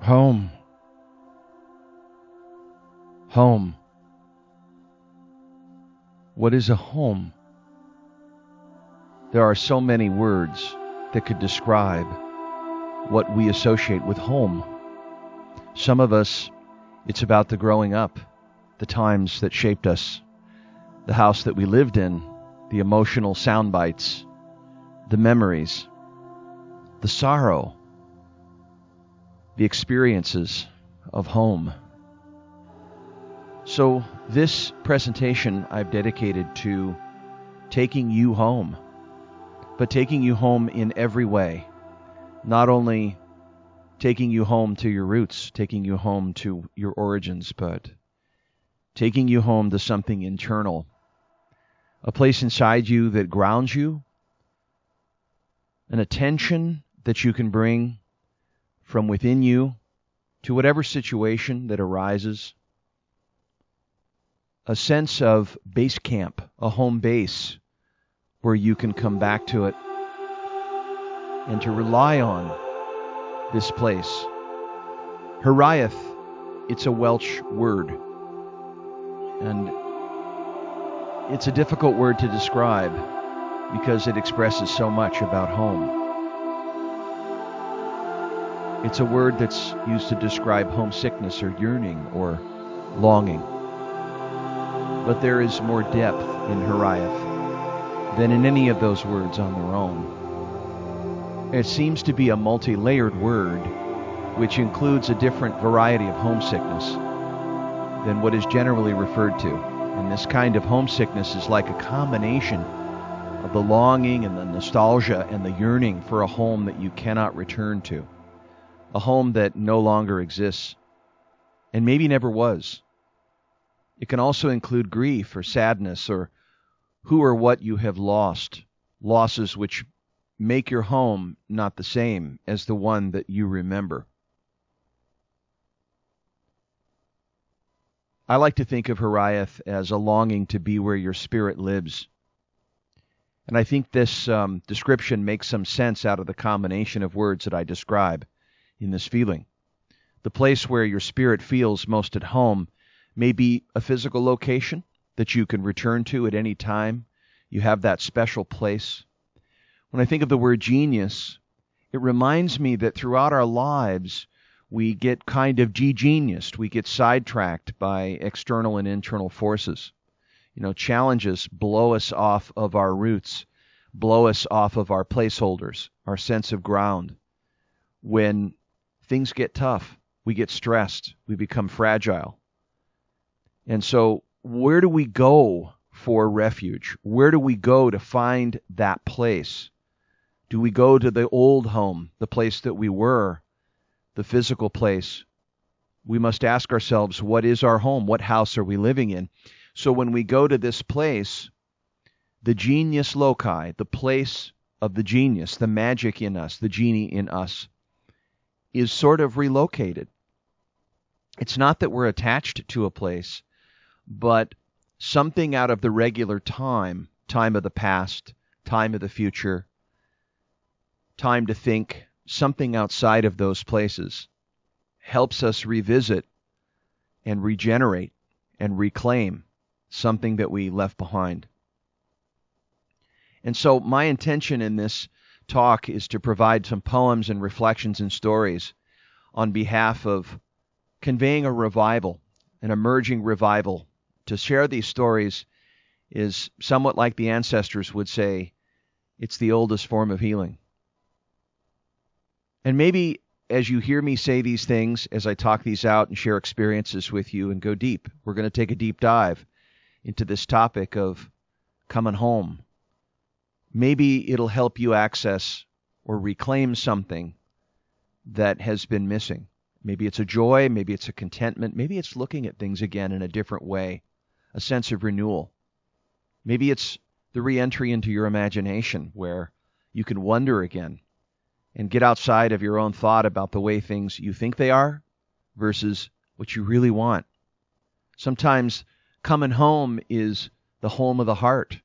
Home. Home. What is a home? There are so many words that could describe what we associate with home. Some of us, it's about the growing up, the times that shaped us, the house that we lived in, the emotional sound bites, the memories, the sorrow, the experiences of home. So this presentation I've dedicated to taking you home, but taking you home in every way. Not only taking you home to your roots, taking you home to your origins, but taking you home to something internal, a place inside you that grounds you, an attention that you can bring from within you to whatever situation that arises, a sense of base camp, a home base where you can come back to it and to rely on this place. Hiraeth, it's a Welsh word, and it's a difficult word to describe because it expresses so much about home. It's a word that's used to describe homesickness or yearning or longing. But there is more depth in Hiraeth than in any of those words on their own. It seems to be a multi-layered word which includes a different variety of homesickness than what is generally referred to. And this kind of homesickness is like a combination of the longing and the nostalgia and the yearning for a home that you cannot return to. A home that no longer exists and maybe never was. It can also include grief or sadness or who or what you have lost, losses which make your home not the same as the one that you remember. I like to think of Hiraeth as a longing to be where your spirit lives. And I think this description makes some sense out of the combination of words that I describe in this feeling. The place where your spirit feels most at home may be a physical location that you can return to at any time. You have that special place. When I think of the word genius, it reminds me that throughout our lives, we get kind of de-geniused. We get sidetracked by external and internal forces. Challenges blow us off of our roots, blow us off of our placeholders, our sense of ground. When things get tough, we get stressed, we become fragile. And so where do we go for refuge? Where do we go to find that place? Do we go to the old home, the place that we were, the physical place? We must ask ourselves, what is our home? What house are we living in? So when we go to this place, the genius loci, the place of the genius, the magic in us, the genie in us, is sort of relocated. It's not that we're attached to a place, but something out of the regular time of the past, time of the future, time to think, something outside of those places helps us revisit and regenerate and reclaim something that we left behind. And so my intention in this talk is to provide some poems and reflections and stories on behalf of conveying a revival, an emerging revival. To share these stories is somewhat like the ancestors would say, it's the oldest form of healing. And maybe as you hear me say these things, as I talk these out and share experiences with you and go deep, we're going to take a deep dive into this topic of coming home. Maybe it'll help you access or reclaim something that has been missing. Maybe it's a joy, maybe it's a contentment, maybe it's looking at things again in a different way, a sense of renewal. Maybe it's the re-entry into your imagination where you can wonder again and get outside of your own thought about the way things you think they are versus what you really want. Sometimes coming home is the home of the heart.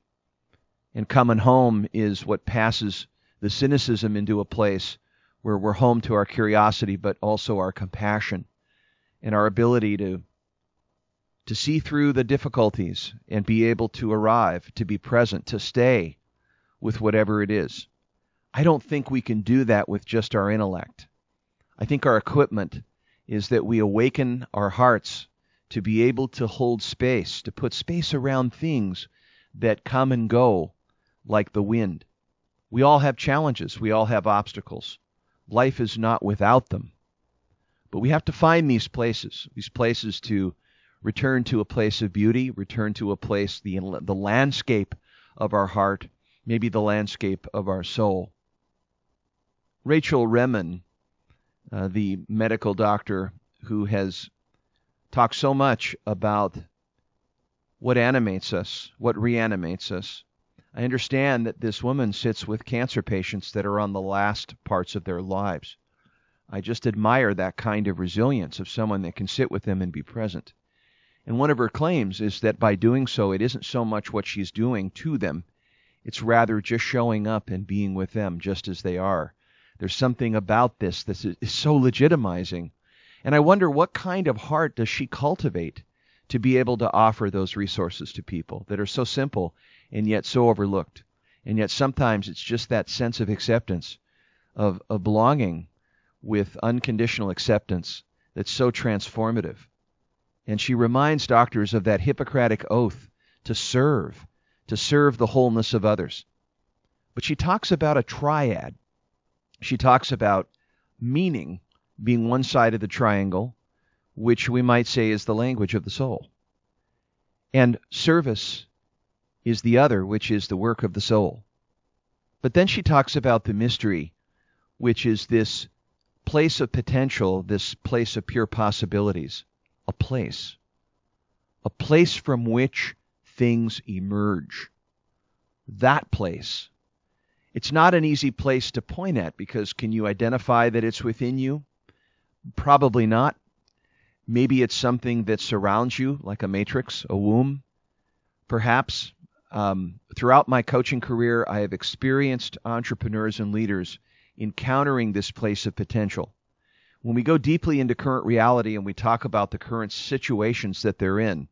And coming home is what passes the cynicism into a place where we're home to our curiosity, but also our compassion and our ability to see through the difficulties and be able to arrive, to be present, to stay with whatever it is. I don't think we can do that with just our intellect. I think our equipment is that we awaken our hearts to be able to hold space, to put space around things that come and go like the wind. We all have challenges. We all have obstacles. Life is not without them. But we have to find these places to return to a place of beauty, return to a place, the landscape of our heart, maybe the landscape of our soul. Rachel Remen, the medical doctor who has talked so much about what animates us, what reanimates us. I understand that this woman sits with cancer patients that are on the last parts of their lives. I just admire that kind of resilience of someone that can sit with them and be present. And one of her claims is that by doing so, it isn't so much what she's doing to them, it's rather just showing up and being with them just as they are. There's something about this that is so legitimizing. And I wonder, what kind of heart does she cultivate to be able to offer those resources to people that are so simple and yet so overlooked? And yet sometimes it's just that sense of acceptance, of belonging with unconditional acceptance that's so transformative. And she reminds doctors of that Hippocratic oath to serve the wholeness of others. But she talks about a triad. She talks about meaning being one side of the triangle, which we might say is the language of the soul. And service is the other, which is the work of the soul. But then she talks about the mystery, which is this place of potential, this place of pure possibilities. A place from which things emerge. That place. It's not an easy place to point at, because can you identify that it's within you? Probably not. Maybe it's something that surrounds you, like a matrix, a womb. Perhaps. Throughout my coaching career, I have experienced entrepreneurs and leaders encountering this place of potential. When we go deeply into current reality and we talk about the current situations that they're in,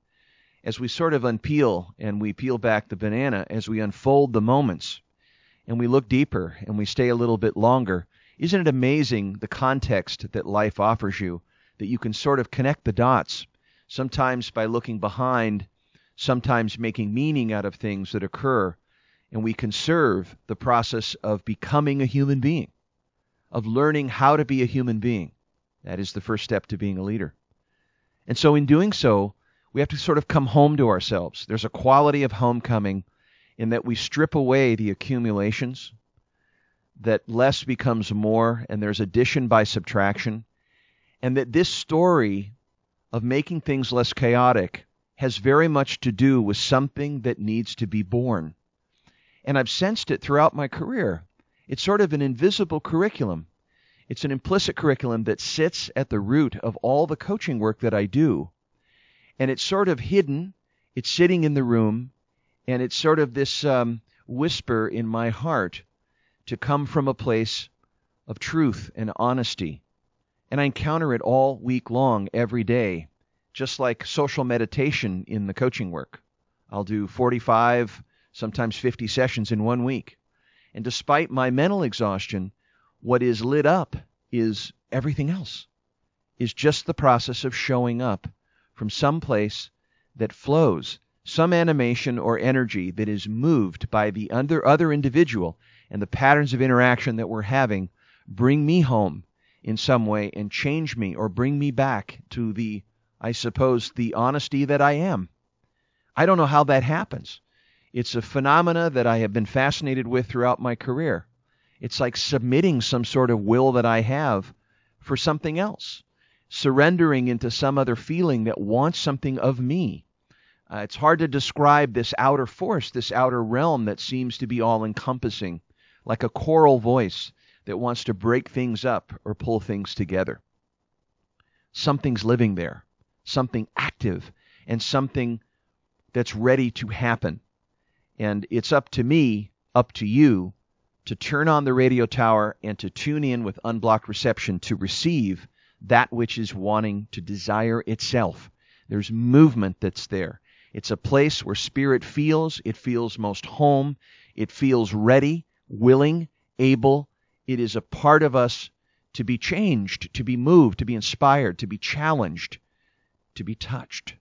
as we sort of unpeel and we peel back the banana, as we unfold the moments and we look deeper and we stay a little bit longer, isn't it amazing the context that life offers you, that you can sort of connect the dots, sometimes by looking behind, sometimes making meaning out of things that occur, and we can serve the process of becoming a human being, of learning how to be a human being. That is the first step to being a leader. And so in doing so, we have to sort of come home to ourselves. There's a quality of homecoming in that we strip away the accumulations, that less becomes more, and there's addition by subtraction, and that this story of making things less chaotic has very much to do with something that needs to be born. And I've sensed it throughout my career. It's sort of an invisible curriculum. It's an implicit curriculum that sits at the root of all the coaching work that I do. And it's sort of hidden. It's sitting in the room. And it's sort of this whisper in my heart to come from a place of truth and honesty. And I encounter it all week long, every day, just like social meditation in the coaching work. I'll do 45, sometimes 50 sessions in 1 week. And despite my mental exhaustion, what is lit up is everything else, is just the process of showing up from some place that flows, some animation or energy that is moved by the other individual, and the patterns of interaction that we're having bring me home in some way and change me or bring me back to the honesty that I am. I don't know how that happens. It's a phenomena that I have been fascinated with throughout my career. It's like submitting some sort of will that I have for something else, surrendering into some other feeling that wants something of me. It's hard to describe this outer force, this outer realm that seems to be all-encompassing, like a choral voice that wants to break things up or pull things together. Something's living there, something active, and something that's ready to happen. And it's up to me, up to you, to turn on the radio tower and to tune in with unblocked reception to receive that which is wanting to desire itself. There's movement that's there. It's a place where spirit feels. It feels most home. It feels ready, willing, able. It is a part of us to be changed, to be moved, to be inspired, to be challenged, to be touched.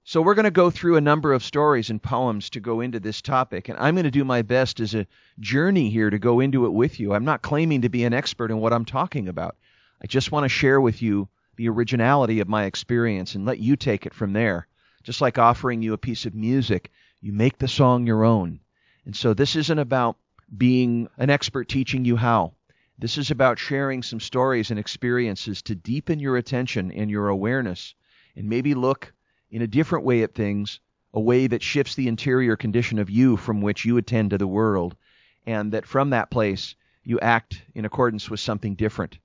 So we're going to go through a number of stories and poems to go into this topic, and I'm going to do my best as a journey here to go into it with you. I'm not claiming to be an expert in what I'm talking about. I just want to share with you the originality of my experience and let you take it from there. Just like offering you a piece of music, you make the song your own. And so this isn't about being an expert teaching you how. This is about sharing some stories and experiences to deepen your attention and your awareness and maybe look in a different way at things, a way that shifts the interior condition of you from which you attend to the world, and that from that place you act in accordance with something different.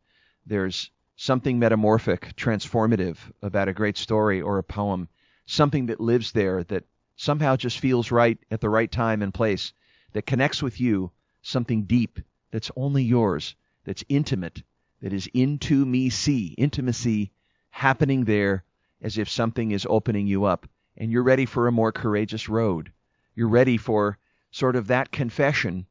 There's something metamorphic, transformative about a great story or a poem, something that lives there that somehow just feels right at the right time and place, that connects with you, something deep that's only yours, that's intimate, that is intimacy happening there, as if something is opening you up, and you're ready for a more courageous road. You're ready for sort of that confession,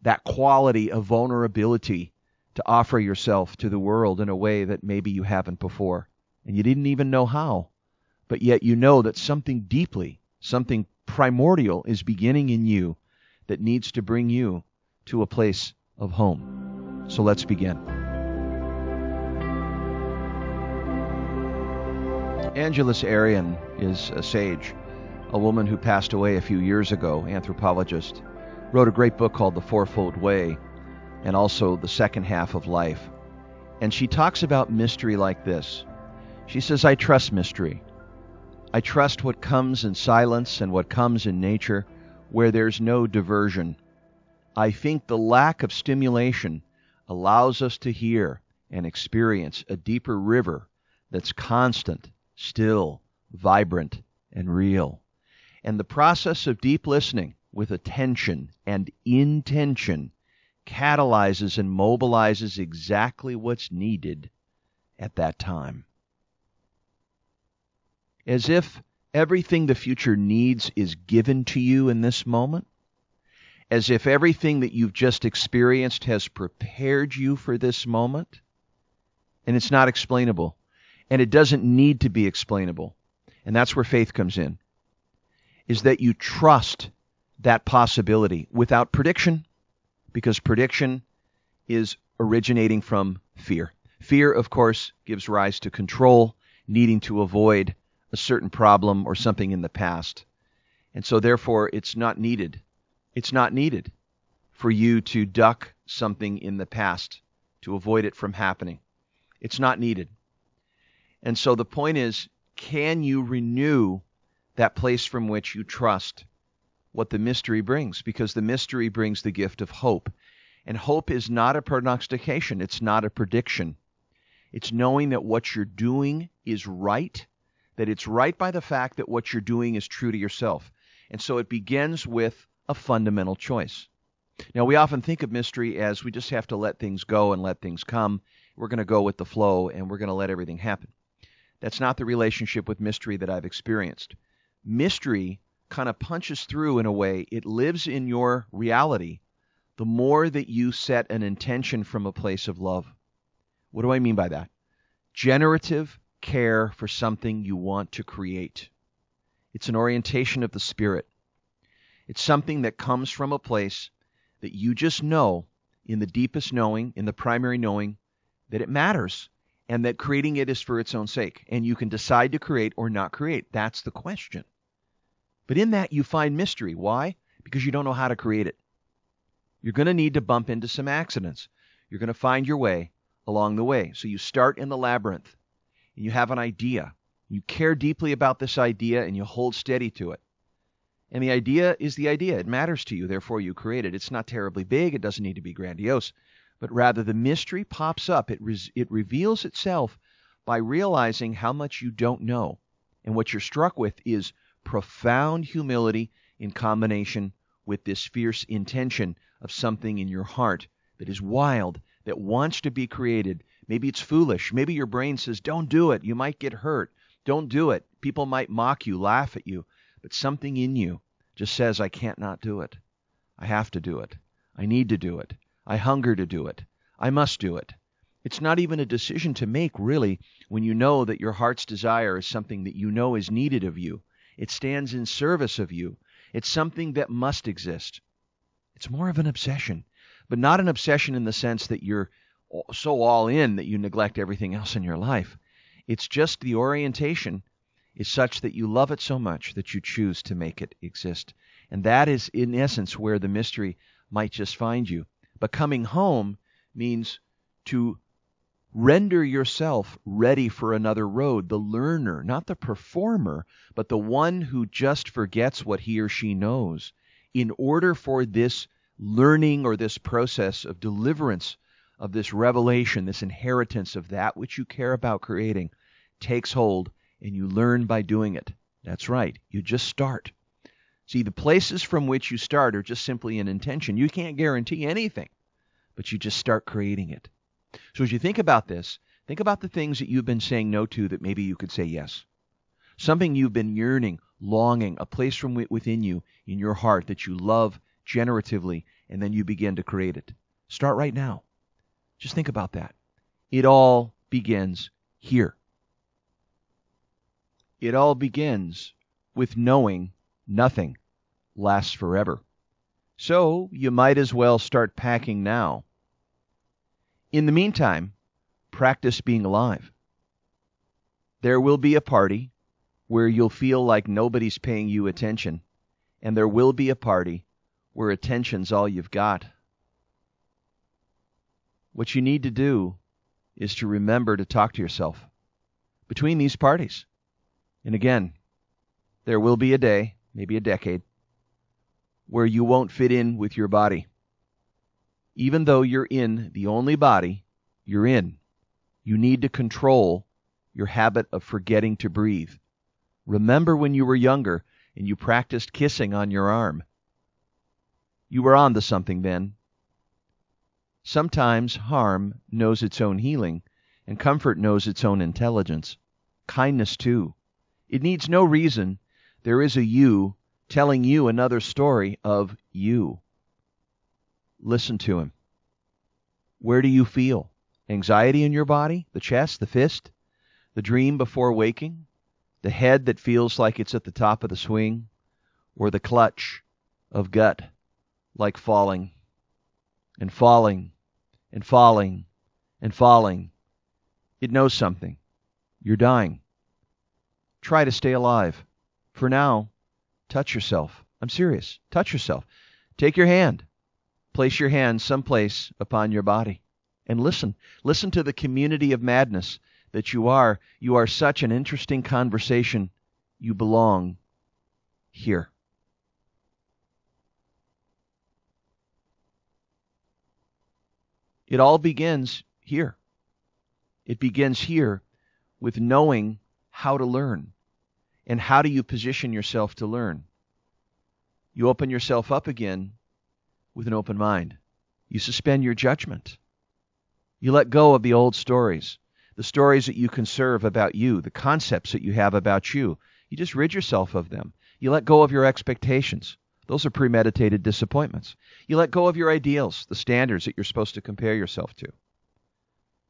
that quality of vulnerability to offer yourself to the world in a way that maybe you haven't before, and you didn't even know how, but yet you know that something deeply, something primordial is beginning in you that needs to bring you to a place of home. So let's begin. Angeles Arrien is a sage, a woman who passed away a few years ago, anthropologist, wrote a great book called The Fourfold Way, and also The Second Half of Life. And she talks about mystery like this. She says, I trust mystery. I trust what comes in silence and what comes in nature where there's no diversion. I think the lack of stimulation allows us to hear and experience a deeper river that's constant, still, vibrant, and real. And the process of deep listening with attention and intention catalyzes and mobilizes exactly what's needed at that time. As if everything the future needs is given to you in this moment, as if everything that you've just experienced has prepared you for this moment, and it's not explainable. And it doesn't need to be explainable. And that's where faith comes in, is that you trust that possibility without prediction, because prediction is originating from fear. Fear, of course, gives rise to control, needing to avoid a certain problem or something in the past. And so therefore, it's not needed. It's not needed for you to duck something in the past to avoid it from happening. It's not needed. And so the point is, can you renew that place from which you trust what the mystery brings? Because the mystery brings the gift of hope. And hope is not a prognostication. It's not a prediction. It's knowing that what you're doing is right, that it's right by the fact that what you're doing is true to yourself. And so it begins with a fundamental choice. Now, we often think of mystery as we just have to let things go and let things come. We're going to go with the flow and we're going to let everything happen. That's not the relationship with mystery that I've experienced. Mystery kind of punches through in a way. It lives in your reality the more that you set an intention from a place of love. What do I mean by that? Generative care for something you want to create. It's an orientation of the spirit. It's something that comes from a place that you just know, in the deepest knowing, in the primary knowing, that it matters. And that creating it is for its own sake. And you can decide to create or not create. That's the question. But in that you find mystery. Why? Because you don't know how to create it. You're going to need to bump into some accidents. You're going to find your way along the way. So you start in the labyrinth. And you have an idea. You care deeply about this idea and you hold steady to it. And the idea is the idea. It matters to you. Therefore you create it. It's not terribly big. It doesn't need to be grandiose. But rather the mystery pops up. It reveals itself by realizing how much you don't know. And what you're struck with is profound humility in combination with this fierce intention of something in your heart that is wild, that wants to be created. Maybe it's foolish. Maybe your brain says, don't do it. You might get hurt. Don't do it. People might mock you, laugh at you. But something in you just says, I can't not do it. I have to do it. I need to do it. I hunger to do it. I must do it. It's not even a decision to make, really, when you know that your heart's desire is something that you know is needed of you. It stands in service of you. It's something that must exist. It's more of an obsession, but not an obsession in the sense that you're so all in that you neglect everything else in your life. It's just the orientation is such that you love it so much that you choose to make it exist. And that is, in essence, where the mystery might just find you. But coming home means to render yourself ready for another road, the learner, not the performer, but the one who just forgets what he or she knows. In order for this learning or this process of deliverance, of this revelation, this inheritance of that which you care about creating, takes hold, and you learn by doing it. That's right. You just start. See, the places from which you start are just simply an intention. You can't guarantee anything, but you just start creating it. So as you think about this, think about the things that you've been saying no to that maybe you could say yes. Something you've been yearning, longing, a place from within you, in your heart, that you love generatively, and then you begin to create it. Start right now. Just think about that. It all begins here. It all begins with knowing nothing lasts forever. So you might as well start packing now. In the meantime, practice being alive. There will be a party where you'll feel like nobody's paying you attention, and there will be a party where attention's all you've got. What you need to do is to remember to talk to yourself between these parties. And again, there will be a day, maybe a decade, where you won't fit in with your body. Even though you're in the only body you're in, you need to control your habit of forgetting to breathe. Remember when you were younger and you practiced kissing on your arm. You were on to something then. Sometimes harm knows its own healing, and comfort knows its own intelligence. Kindness, too. It needs no reason. There is a you telling you another story of you. Listen to him. Where do you feel? Anxiety in your body? The chest? The fist? The dream before waking? The head that feels like it's at the top of the swing? Or the clutch of gut, like falling and falling and falling and falling? It knows something. You're dying. Try to stay alive. For now, touch yourself. I'm serious. Touch yourself. Take your hand. Place your hand someplace upon your body. And listen. Listen to the community of madness that you are. You are such an interesting conversation. You belong here. It all begins here. It begins here with knowing how to learn. And how do you position yourself to learn? You open yourself up again with an open mind. You suspend your judgment. You let go of the old stories, the stories that you conserve about you, the concepts that you have about you. You just rid yourself of them. You let go of your expectations. Those are premeditated disappointments. You let go of your ideals, the standards that you're supposed to compare yourself to.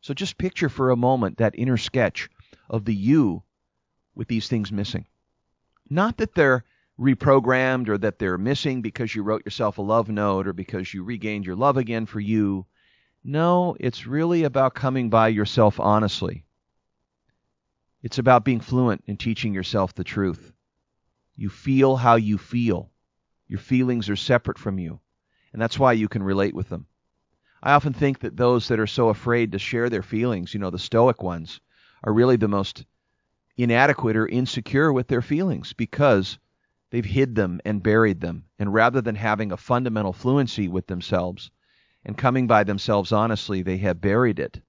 So just picture for a moment that inner sketch of the you with these things missing. Not that they're reprogrammed or that they're missing because you wrote yourself a love note or because you regained your love again for you. No, it's really about coming by yourself honestly. It's about being fluent in teaching yourself the truth. You feel how you feel. Your feelings are separate from you, and that's why you can relate with them. I often think that those that are so afraid to share their feelings, the stoic ones, are really the most inadequate or insecure with their feelings because they've hid them and buried them. And rather than having a fundamental fluency with themselves and coming by themselves honestly, they have buried it.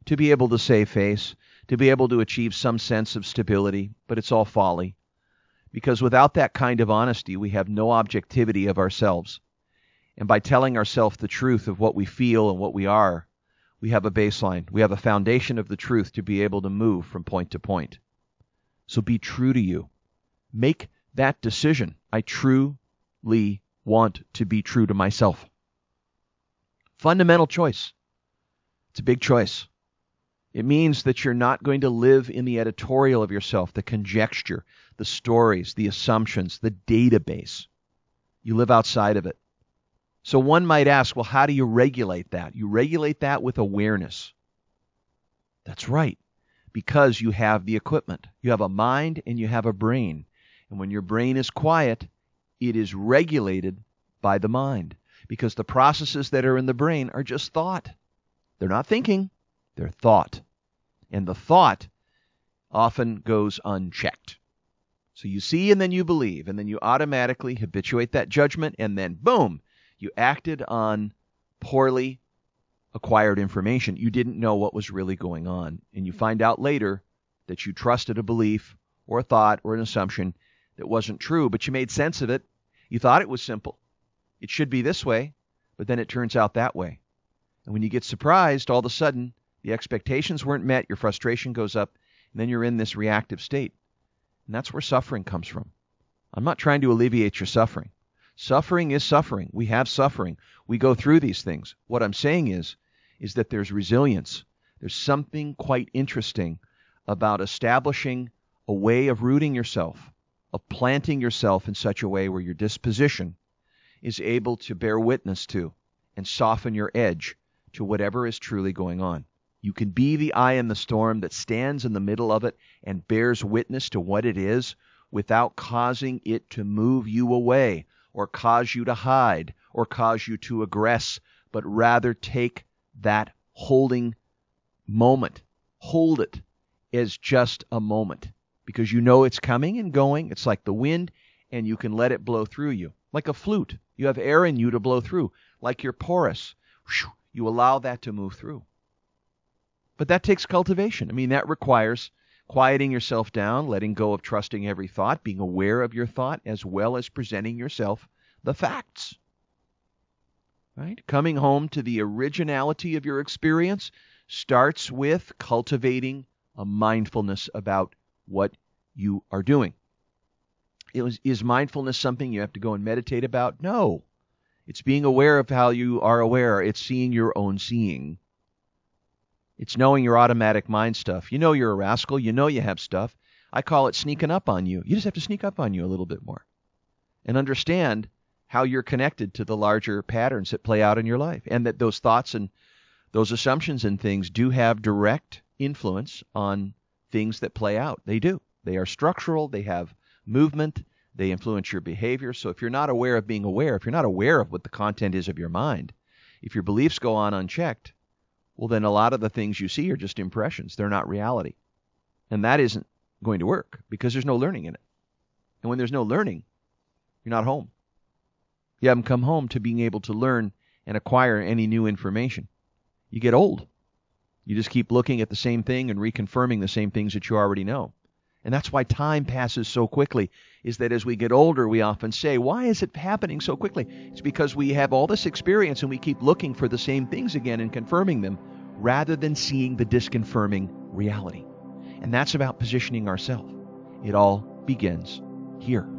To be able to save face, to be able to achieve some sense of stability, but it's all folly. Because without that kind of honesty, we have no objectivity of ourselves. And by telling ourselves the truth of what we feel and what we are, we have a baseline. We have a foundation of the truth to be able to move from point to point. So be true to you. Make that decision. I truly want to be true to myself. Fundamental choice. It's a big choice. It means that you're not going to live in the editorial of yourself, the conjecture, the stories, the assumptions, the database. You live outside of it. So one might ask, well, how do you regulate that? You regulate that with awareness. That's right, because you have the equipment. You have a mind and you have a brain. And when your brain is quiet, it is regulated by the mind, because the processes that are in the brain are just thought. They're not thinking, they're thought. And the thought often goes unchecked. So you see and then you believe, and then you automatically habituate that judgment, and then boom, you acted on poorly acquired information. You didn't know what was really going on. And you find out later that you trusted a belief or a thought or an assumption that wasn't true, but you made sense of it. You thought it was simple. It should be this way, but then it turns out that way. And when you get surprised, all of a sudden, the expectations weren't met, your frustration goes up, and then you're in this reactive state. And that's where suffering comes from. I'm not trying to alleviate your suffering. Suffering is suffering. We have suffering. We go through these things. What I'm saying is that there's resilience. There's something quite interesting about establishing a way of rooting yourself, of planting yourself in such a way where your disposition is able to bear witness to and soften your edge to whatever is truly going on. You can be the eye in the storm that stands in the middle of it and bears witness to what it is without causing it to move you away or cause you to hide or cause you to aggress, but rather take that holding moment. Hold it as just a moment, because you know it's coming and going. It's like the wind, and you can let it blow through you. Like a flute. You have air in you to blow through. Like you're porous. You allow that to move through. But that takes cultivation. I mean, that requires quieting yourself down, letting go of trusting every thought, being aware of your thought, as well as presenting yourself the facts. Right? Coming home to the originality of your experience starts with cultivating a mindfulness about what you are doing. Is mindfulness something you have to go and meditate about? No. It's being aware of how you are aware. It's seeing your own seeing. It's knowing your automatic mind stuff. You know you're a rascal. You know you have stuff. I call it sneaking up on you. You just have to sneak up on you a little bit more and understand how you're connected to the larger patterns that play out in your life, and that those thoughts and those assumptions and things do have direct influence on things that play out. They do. They are structural. They have movement. They influence your behavior. So if you're not aware of being aware, if you're not aware of what the content is of your mind, if your beliefs go on unchecked, well, then a lot of the things you see are just impressions. They're not reality. And that isn't going to work because there's no learning in it. And when there's no learning, you're not home. You haven't come home to being able to learn and acquire any new information. You get old. You just keep looking at the same thing and reconfirming the same things that you already know. And that's why time passes so quickly, is that as we get older, we often say, why is it happening so quickly? It's because we have all this experience and we keep looking for the same things again and confirming them rather than seeing the disconfirming reality. And that's about positioning ourselves. It all begins here.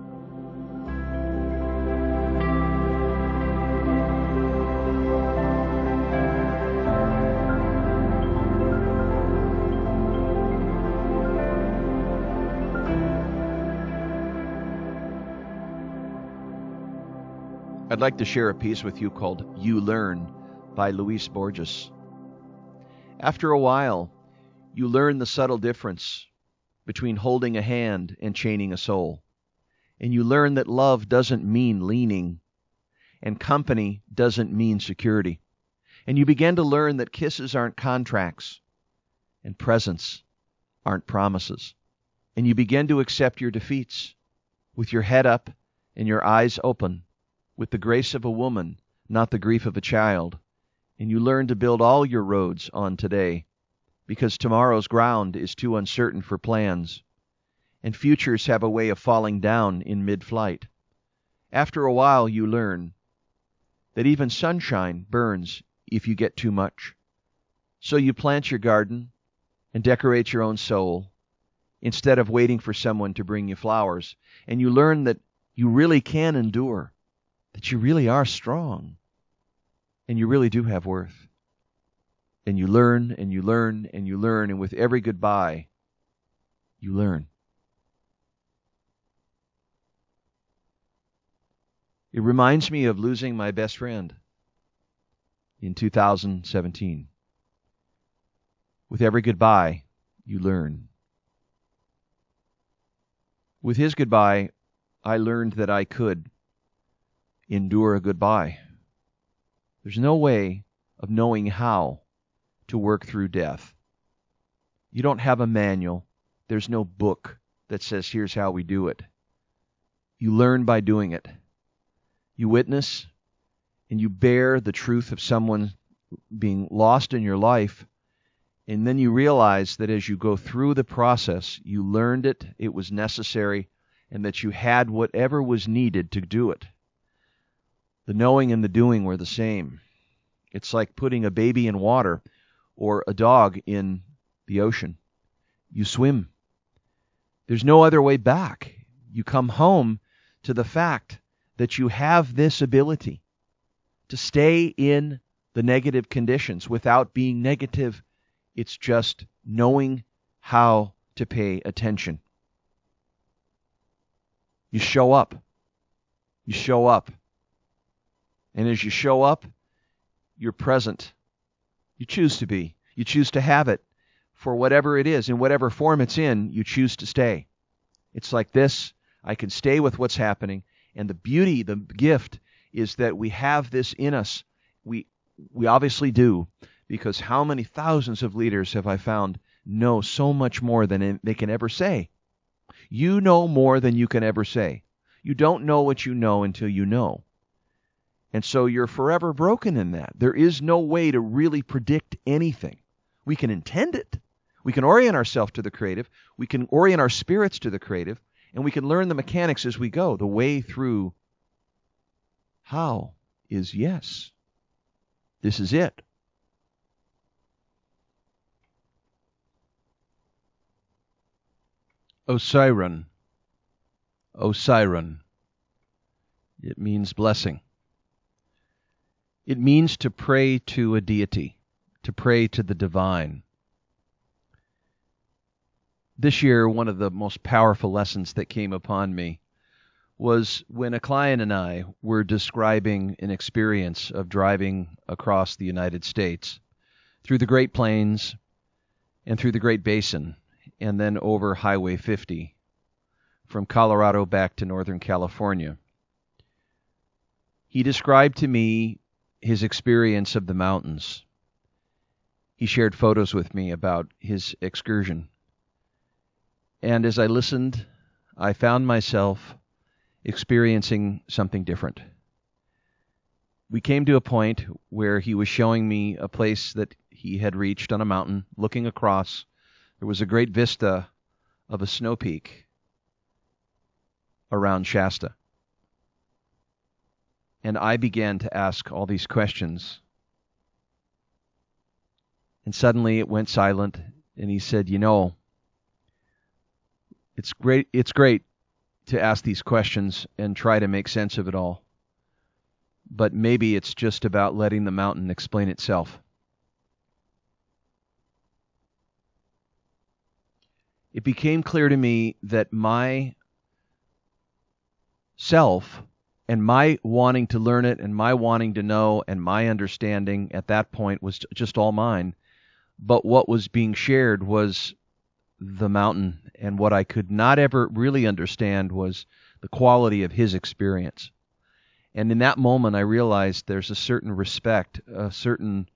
I'd like to share a piece with you called You Learn by Luis Borges. After a while, you learn the subtle difference between holding a hand and chaining a soul. And you learn that love doesn't mean leaning, and company doesn't mean security. And you begin to learn that kisses aren't contracts, and presents aren't promises. And you begin to accept your defeats with your head up and your eyes open, with the grace of a woman, not the grief of a child. And you learn to build all your roads on today, because tomorrow's ground is too uncertain for plans. and futures have a way of falling down in mid-flight. After a while, you learn that even sunshine burns if you get too much. So you plant your garden and decorate your own soul instead of waiting for someone to bring you flowers. And you learn that you really can endure, that you really are strong, and you really do have worth. And you learn, and you learn, and you learn, and with every goodbye, you learn. It reminds me of losing my best friend in 2017. With every goodbye, you learn. With his goodbye, I learned that I could endure a goodbye. There's no way of knowing how to work through death. You don't have a manual. There's no book that says, here's how we do it. You learn by doing it. You witness and you bear the truth of someone being lost in your life, and then you realize that as you go through the process, you learned it, it was necessary, and that you had whatever was needed to do it. The knowing and the doing were the same. It's like putting a baby in water or a dog in the ocean. You swim. There's no other way back. You come home to the fact that you have this ability to stay in the negative conditions without being negative. It's just knowing how to pay attention. You show up. You show up. And as you show up, you're present. You choose to be. You choose to have it for whatever it is, in whatever form it's in, you choose to stay. It's like this. I can stay with what's happening. And the beauty, the gift, is that we have this in us. We obviously do, because how many thousands of leaders have I found know so much more than they can ever say? You know more than you can ever say. You don't know what you know until you know. And so you're forever broken in that. There is no way to really predict anything. We can intend it. We can orient ourselves to the creative. We can orient our spirits to the creative. And we can learn the mechanics as we go. The way through how is yes. This is it. Osiron. Osiron. It means blessing. It means to pray to a deity, to pray to the divine. This year, one of the most powerful lessons that came upon me was when a client and I were describing an experience of driving across the United States, through the Great Plains and through the Great Basin, and then over Highway 50, from Colorado back to Northern California. He described to me his experience of the mountains. He shared photos with me about his excursion. And as I listened, I found myself experiencing something different. We came to a point where he was showing me a place that he had reached on a mountain, looking across. There was a great vista of a snow peak around Shasta. And I began to ask all these questions. And suddenly it went silent, and he said, you know, it's great to ask these questions and try to make sense of it all. But maybe it's just about letting the mountain explain itself. It became clear to me that my self and my wanting to learn it and my wanting to know and my understanding at that point was just all mine. But what was being shared was the mountain, and what I could not ever really understand was the quality of his experience. And in that moment, I realized there's a certain respect, a certain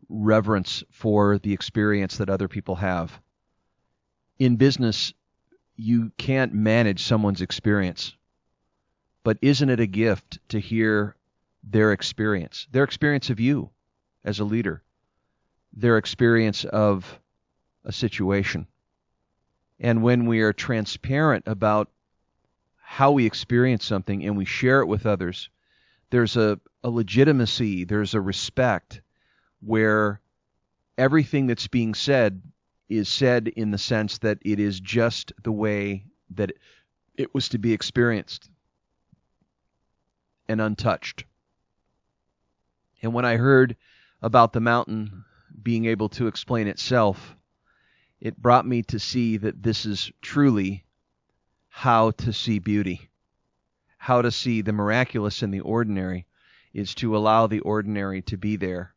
reverence for the experience that other people have. In business, you can't manage someone's experience. But isn't it a gift to hear their experience of you as a leader, their experience of a situation? And when we are transparent about how we experience something and we share it with others, there's a legitimacy, there's a respect where everything that's being said is said in the sense that it is just the way that it was to be experienced and untouched. And when I heard about the mountain being able to explain itself, it brought me to see that this is truly how to see beauty. How to see the miraculous in the ordinary is to allow the ordinary to be there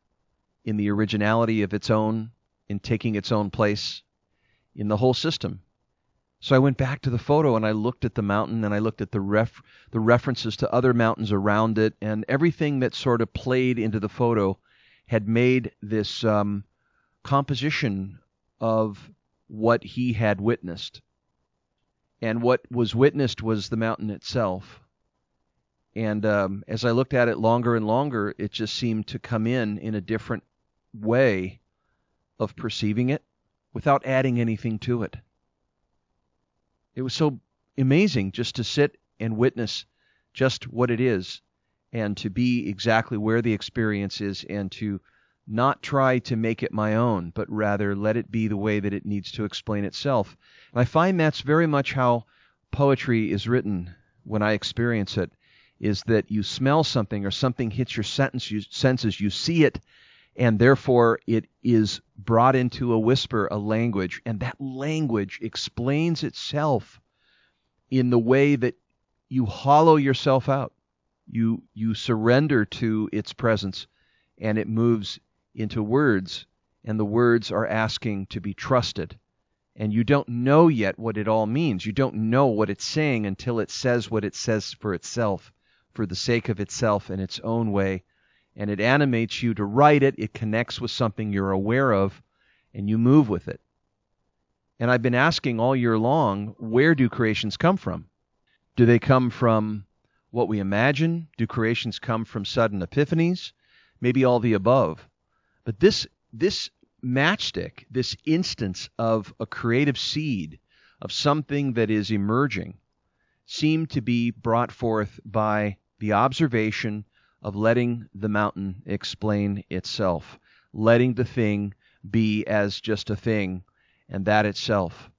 in the originality of its own, in taking its own place in the whole system. So I went back to the photo and I looked at the mountain and I looked at the references to other mountains around it, and everything that sort of played into the photo had made this composition of what he had witnessed. And what was witnessed was the mountain itself. And as I looked at it longer and longer, it just seemed to come in a different way of perceiving it without adding anything to it. It was so amazing just to sit and witness just what it is, and to be exactly where the experience is, and to not try to make it my own, but rather let it be the way that it needs to explain itself. And I find that's very much how poetry is written when I experience it, is that you smell something or something hits your senses, you see it, and therefore it is brought into a whisper, a language, and that language explains itself in the way that you hollow yourself out. You surrender to its presence, and it moves into words, and the words are asking to be trusted. And you don't know yet what it all means. You don't know what it's saying until it says what it says for itself, for the sake of itself in its own way. And it animates you to write it. It connects with something you're aware of, and you move with it. And I've been asking all year long, where do creations come from? Do they come from what we imagine? Do creations come from sudden epiphanies? Maybe all the above. But this matchstick, this instance of a creative seed, of something that is emerging, seemed to be brought forth by the observation of letting the mountain explain itself, letting the thing be as just a thing, and that itself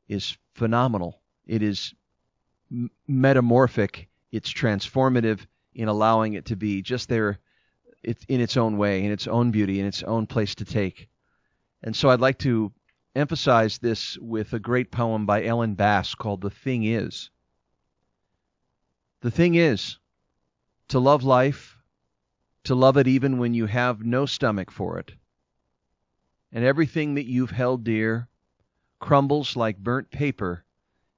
is phenomenal. It is metamorphic. It's transformative in allowing it to be just there. It's in its own way, in its own beauty, in its own place to take. And so I'd like to emphasize this with a great poem by Ellen Bass called The Thing Is. The thing is to love life, to love it even when you have no stomach for it. And everything that you've held dear crumbles like burnt paper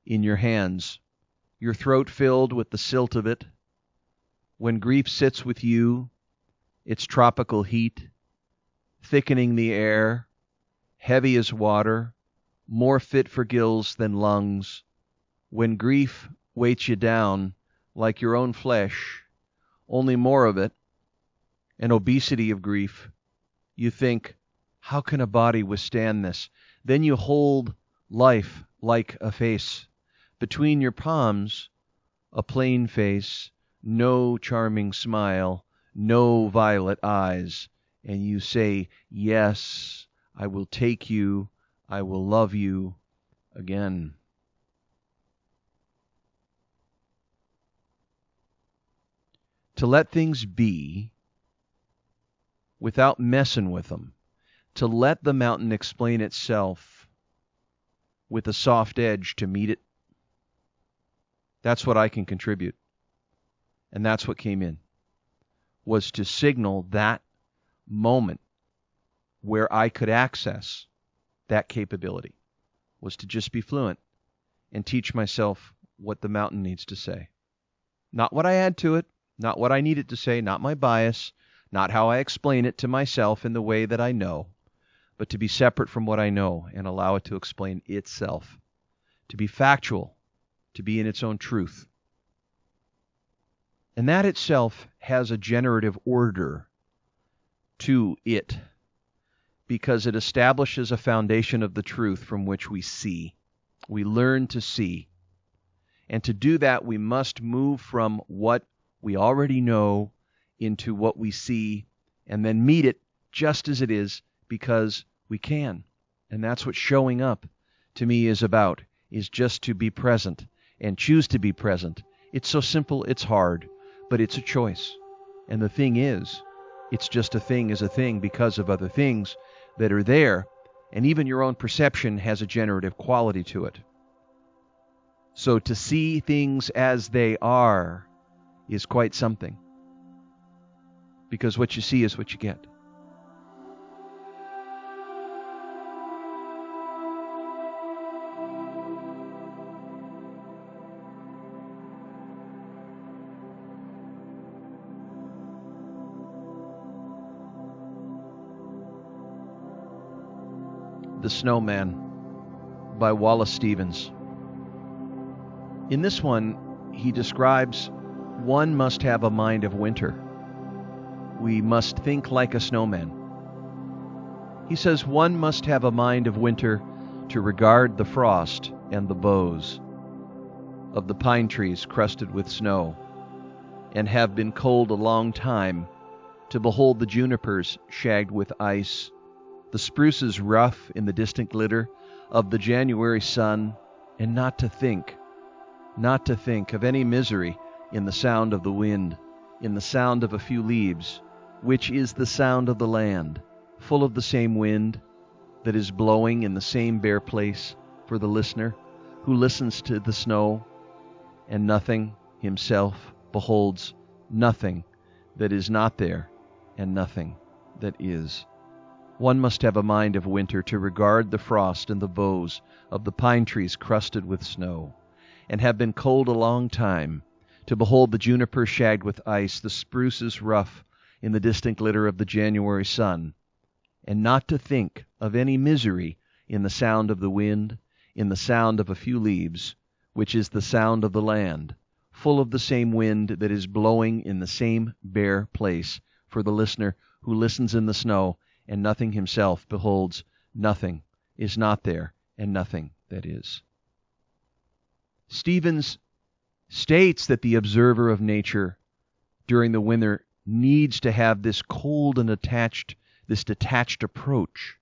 in your hands, your throat filled with the silt of it. When grief sits with you, its tropical heat, thickening the air, heavy as water, more fit for gills than lungs. When grief weights you down like your own flesh, only more of it, an obesity of grief, you think, how can a body withstand this? Then you hold life like a face. Between your palms, a plain face, no charming smile, no violet eyes, and you say, yes, I will take you, I will love you again. To let things be without messing with them, to let the mountain explain itself with a soft edge to meet it, that's what I can contribute. And that's what came in, was to signal that moment where I could access that capability, was to just be fluent and teach myself what the mountain needs to say. Not what I add to it, not what I need it to say, not my bias, not how I explain it to myself in the way that I know, but to be separate from what I know and allow it to explain itself, to be factual, to be in its own truth. And that itself has a generative order to it, because it establishes a foundation of the truth from which we see. We learn to see. And to do that, we must move from what we already know into what we see, and then meet it just as it is, because we can. And that's what showing up to me is about, is just to be present and choose to be present. It's so simple, it's hard, but it's a choice. And the thing is, it's just a thing is a thing because of other things that are there, and even your own perception has a generative quality to it. So to see things as they are is quite something, because what you see is what you get. The Snowman by Wallace Stevens. In this one, he describes one must have a mind of winter. We must think like a snowman. He says one must have a mind of winter to regard the frost and the boughs of the pine trees crusted with snow, and have been cold a long time, to behold the junipers shagged with ice, the spruces rough in the distant glitter of the January sun, and not to think of any misery in the sound of the wind, in the sound of a few leaves, which is the sound of the land, full of the same wind that is blowing in the same bare place for the listener who listens to the snow, and nothing himself beholds nothing that is not there, and nothing that is. One must have a mind of winter to regard the frost and the boughs of the pine trees crusted with snow, and have been cold a long time, to behold the juniper shagged with ice, the spruces rough in the distant glitter of the January sun, and not to think of any misery in the sound of the wind, in the sound of a few leaves, which is the sound of the land, full of the same wind that is blowing in the same bare place for the listener who listens in the snow, and nothing himself beholds, nothing is not there, and nothing that is. Stevens states that the observer of nature during the winter needs to have this cold and detached approach.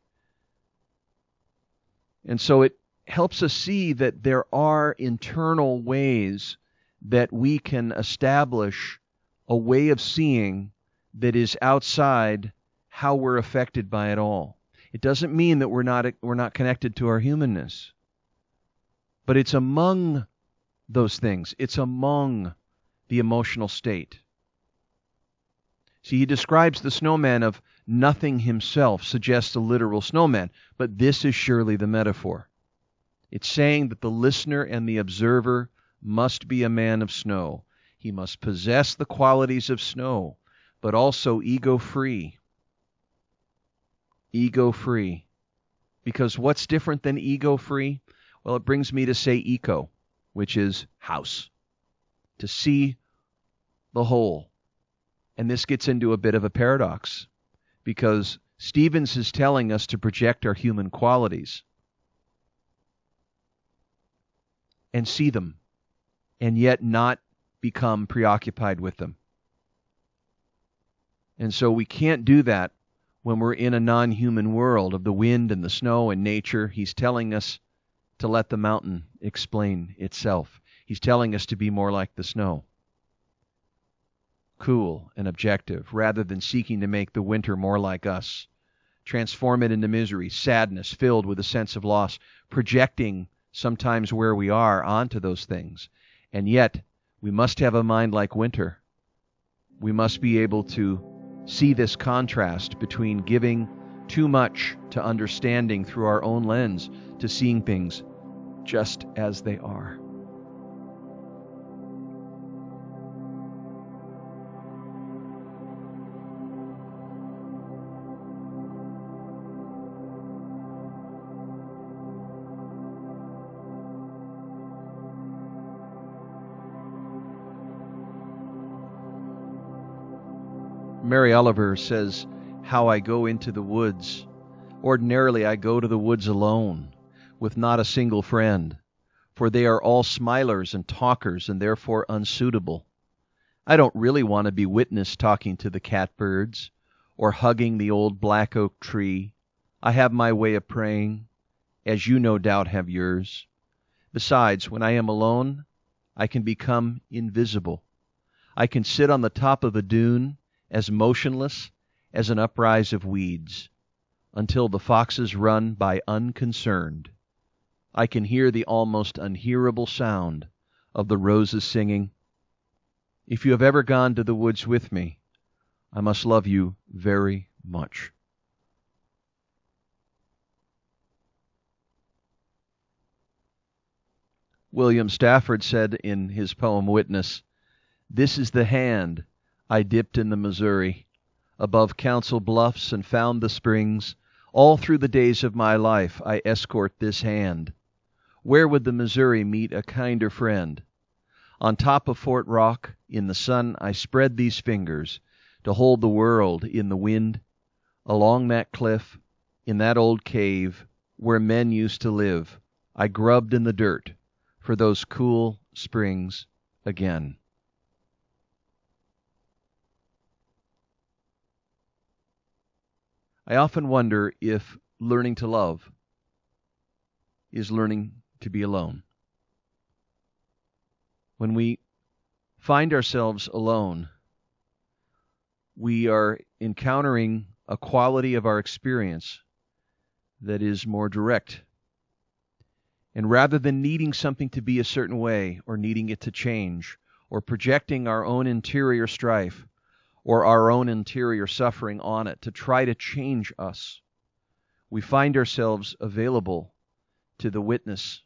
And so it helps us see that there are internal ways that we can establish a way of seeing that is outside how we're affected by it all. It doesn't mean that we're not connected to our humanness, but it's among those things. It's among the emotional state. See, he describes the snowman of nothing himself, suggests a literal snowman, but this is surely the metaphor. It's saying that the listener and the observer must be a man of snow. He must possess the qualities of snow, but also ego-free. Ego-free. Because what's different than ego-free? Well, it brings me to say eco, which is house. To see the whole. And this gets into a bit of a paradox, because Stevens is telling us to project our human qualities and see them, and yet not become preoccupied with them. And so we can't do that when we're in a non-human world of the wind and the snow and nature. He's telling us to let the mountain explain itself. He's telling us to be more like the snow. Cool and objective, rather than seeking to make the winter more like us. Transform it into misery, sadness, filled with a sense of loss, projecting sometimes where we are onto those things. And yet, we must have a mind like winter. We must be able to see this contrast between giving too much to understanding through our own lens to seeing things just as they are. Mary Oliver says, "How I go into the woods. Ordinarily I go to the woods alone, with not a single friend. for they are all smilers and talkers and therefore unsuitable. I don't really want to be witness talking to the catbirds or hugging the old black oak tree. I have my way of praying, as you no doubt have yours. Besides, when I am alone, I can become invisible. I can sit on the top of a dune, as motionless as an uprise of weeds, until the foxes run by unconcerned. I can hear the almost unhearable sound of the roses singing. If you have ever gone to the woods with me, I must love you very much. William Stafford said in his poem Witness, "This is the hand I dipped in the Missouri, above Council Bluffs and found the springs. All through the days of my life I escort this hand. Where would the Missouri meet a kinder friend? On top of Fort Rock, in the sun, I spread these fingers to hold the world in the wind. Along that cliff, in that old cave, where men used to live, I grubbed in the dirt for those cool springs again." I often wonder if learning to love is learning to be alone. When we find ourselves alone, we are encountering a quality of our experience that is more direct. And rather than needing something to be a certain way, or needing it to change, or projecting our own interior strife, or our own interior suffering on it to try to change us, we find ourselves available to the witness,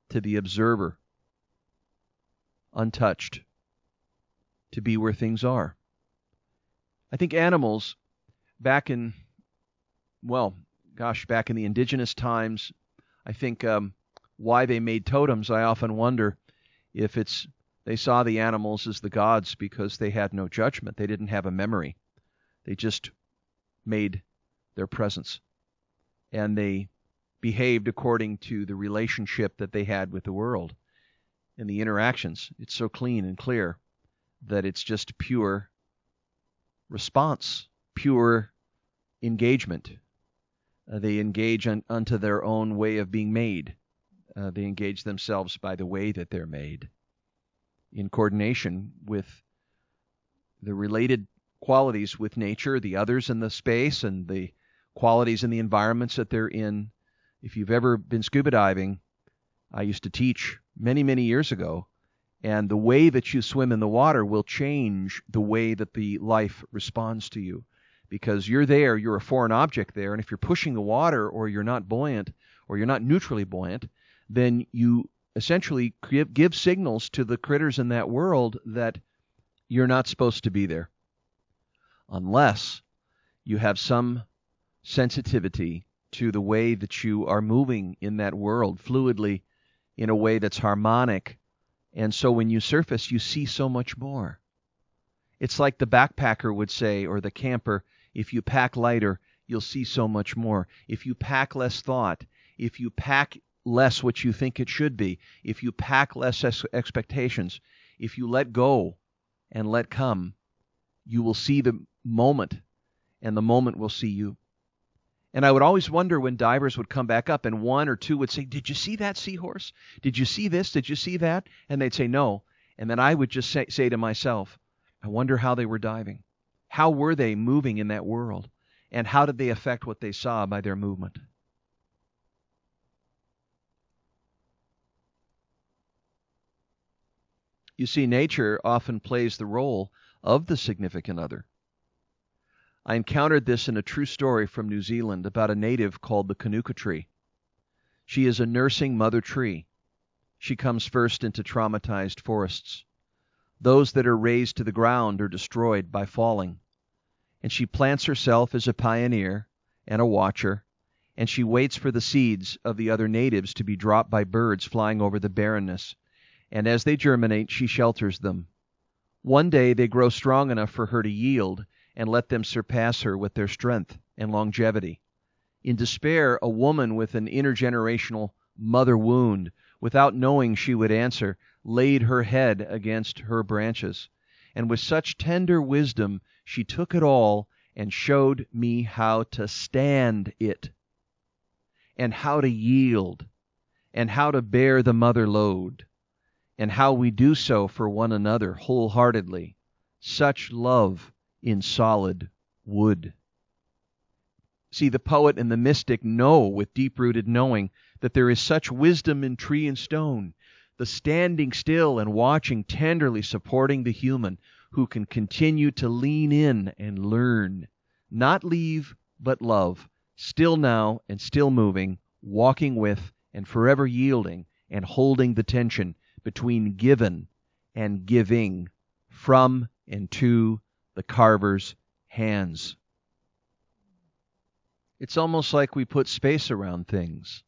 to the observer, untouched, to be where things are. I think animals, back in the indigenous times, I think why they made totems, I often wonder if they saw the animals as the gods because they had no judgment. They didn't have a memory. They just made their presence. And they behaved according to the relationship that they had with the world. And the interactions, it's so clean and clear that it's just pure response, pure engagement. They engage unto their own way of being made. They engage themselves by the way that they're made, in coordination with the related qualities with nature, the others in the space, and the qualities in the environments that they're in. If you've ever been scuba diving, I used to teach many, many years ago, and the way that you swim in the water will change the way that the life responds to you. Because you're there, you're a foreign object there, and if you're pushing the water, or you're not buoyant, or you're not neutrally buoyant, then you essentially give signals to the critters in that world that you're not supposed to be there. Unless you have some sensitivity to the way that you are moving in that world fluidly in a way that's harmonic. And so when you surface, you see so much more. It's like the backpacker would say, or the camper, if you pack lighter, you'll see so much more. If you pack less thought, if you pack less what you think it should be, if you pack less expectations, if you let go and let come, you will see the moment, and the moment will see you. And I would always wonder when divers would come back up and one or two would say, "Did you see that seahorse? Did you see this? Did you see that?" And they'd say, "No." And then I would just say to myself, I wonder how they were diving. How were they moving in that world? And how did they affect what they saw by their movement? You see, nature often plays the role of the significant other. I encountered this in a true story from New Zealand about a native called the Kanuka tree. She is a nursing mother tree. She comes first into traumatized forests. Those that are razed to the ground are destroyed by falling. And she plants herself as a pioneer and a watcher, and she waits for the seeds of the other natives to be dropped by birds flying over the barrenness. And as they germinate, she shelters them. One day they grow strong enough for her to yield and let them surpass her with their strength and longevity. In despair, a woman with an intergenerational mother wound without knowing she would answer, laid her head against her branches. And with such tender wisdom she took it all and showed me how to stand it, and how to yield, and how to bear the mother load, and how we do so for one another wholeheartedly. Such love in solid wood. See, the poet and the mystic know with deep-rooted knowing that there is such wisdom in tree and stone, the standing still and watching, tenderly supporting the human who can continue to lean in and learn, not leave but love, still now and still moving, walking with and forever yielding and holding the tension between given and giving, from and to the carver's hands. It's almost like we put space around things,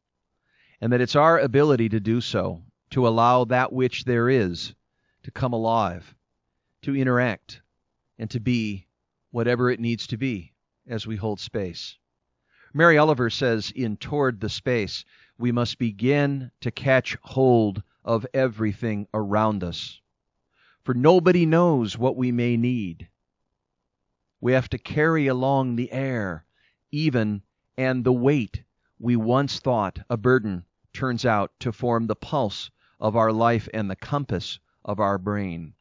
and that it's our ability to do so, to allow that which there is to come alive, to interact, and to be whatever it needs to be as we hold space. Mary Oliver says in Toward the Space, we must begin to catch hold of everything around us, for nobody knows what we may need. We have to carry along the air, even, and the weight we once thought a burden turns out to form the pulse of our life and the compass of our brain.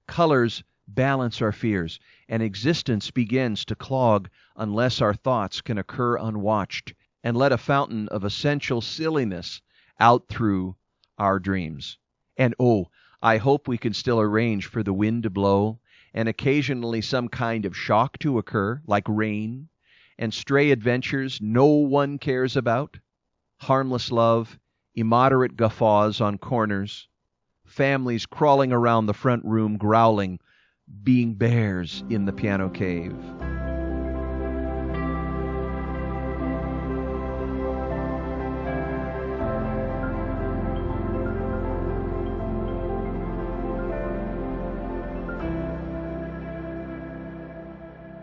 Colors balance our fears, and existence begins to clog unless our thoughts can occur unwatched and let a fountain of essential silliness out through our dreams. And I hope we can still arrange for the wind to blow and occasionally some kind of shock to occur, like rain, and stray adventures no one cares about, harmless love, immoderate guffaws on corners, families crawling around the front room growling, being bears in the piano cave.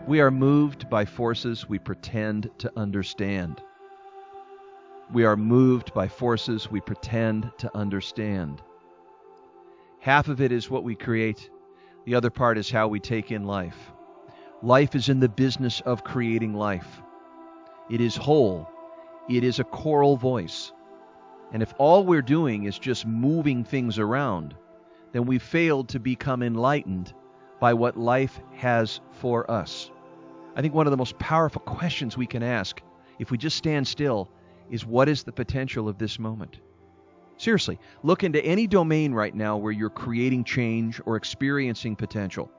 We are moved by forces we pretend to understand. We are moved by forces we pretend to understand. Half of it is what we create. The other part is how we take in life. Life is in the business of creating life. It is whole. It is a choral voice. And if all we're doing is just moving things around, then we've failed to become enlightened by what life has for us. I think one of the most powerful questions we can ask, if we just stand still, is what is the potential of this moment? Seriously, look into any domain right now where you're creating change or experiencing potential.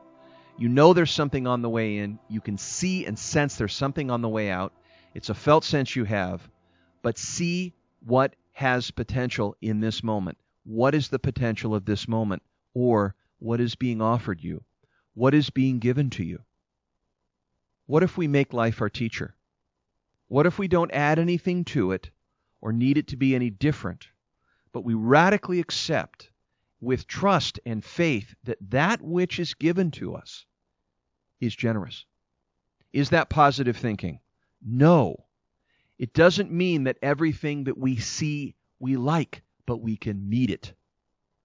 You know there's something on the way in. You can see and sense there's something on the way out. It's a felt sense you have. But see what has potential in this moment. What is the potential of this moment? Or what is being offered you? What is being given to you? What if we make life our teacher? What if we don't add anything to it or need it to be any different, but we radically accept with trust and faith that that which is given to us is generous? Is that positive thinking? No. It doesn't mean that everything that we see we like, but we can meet it.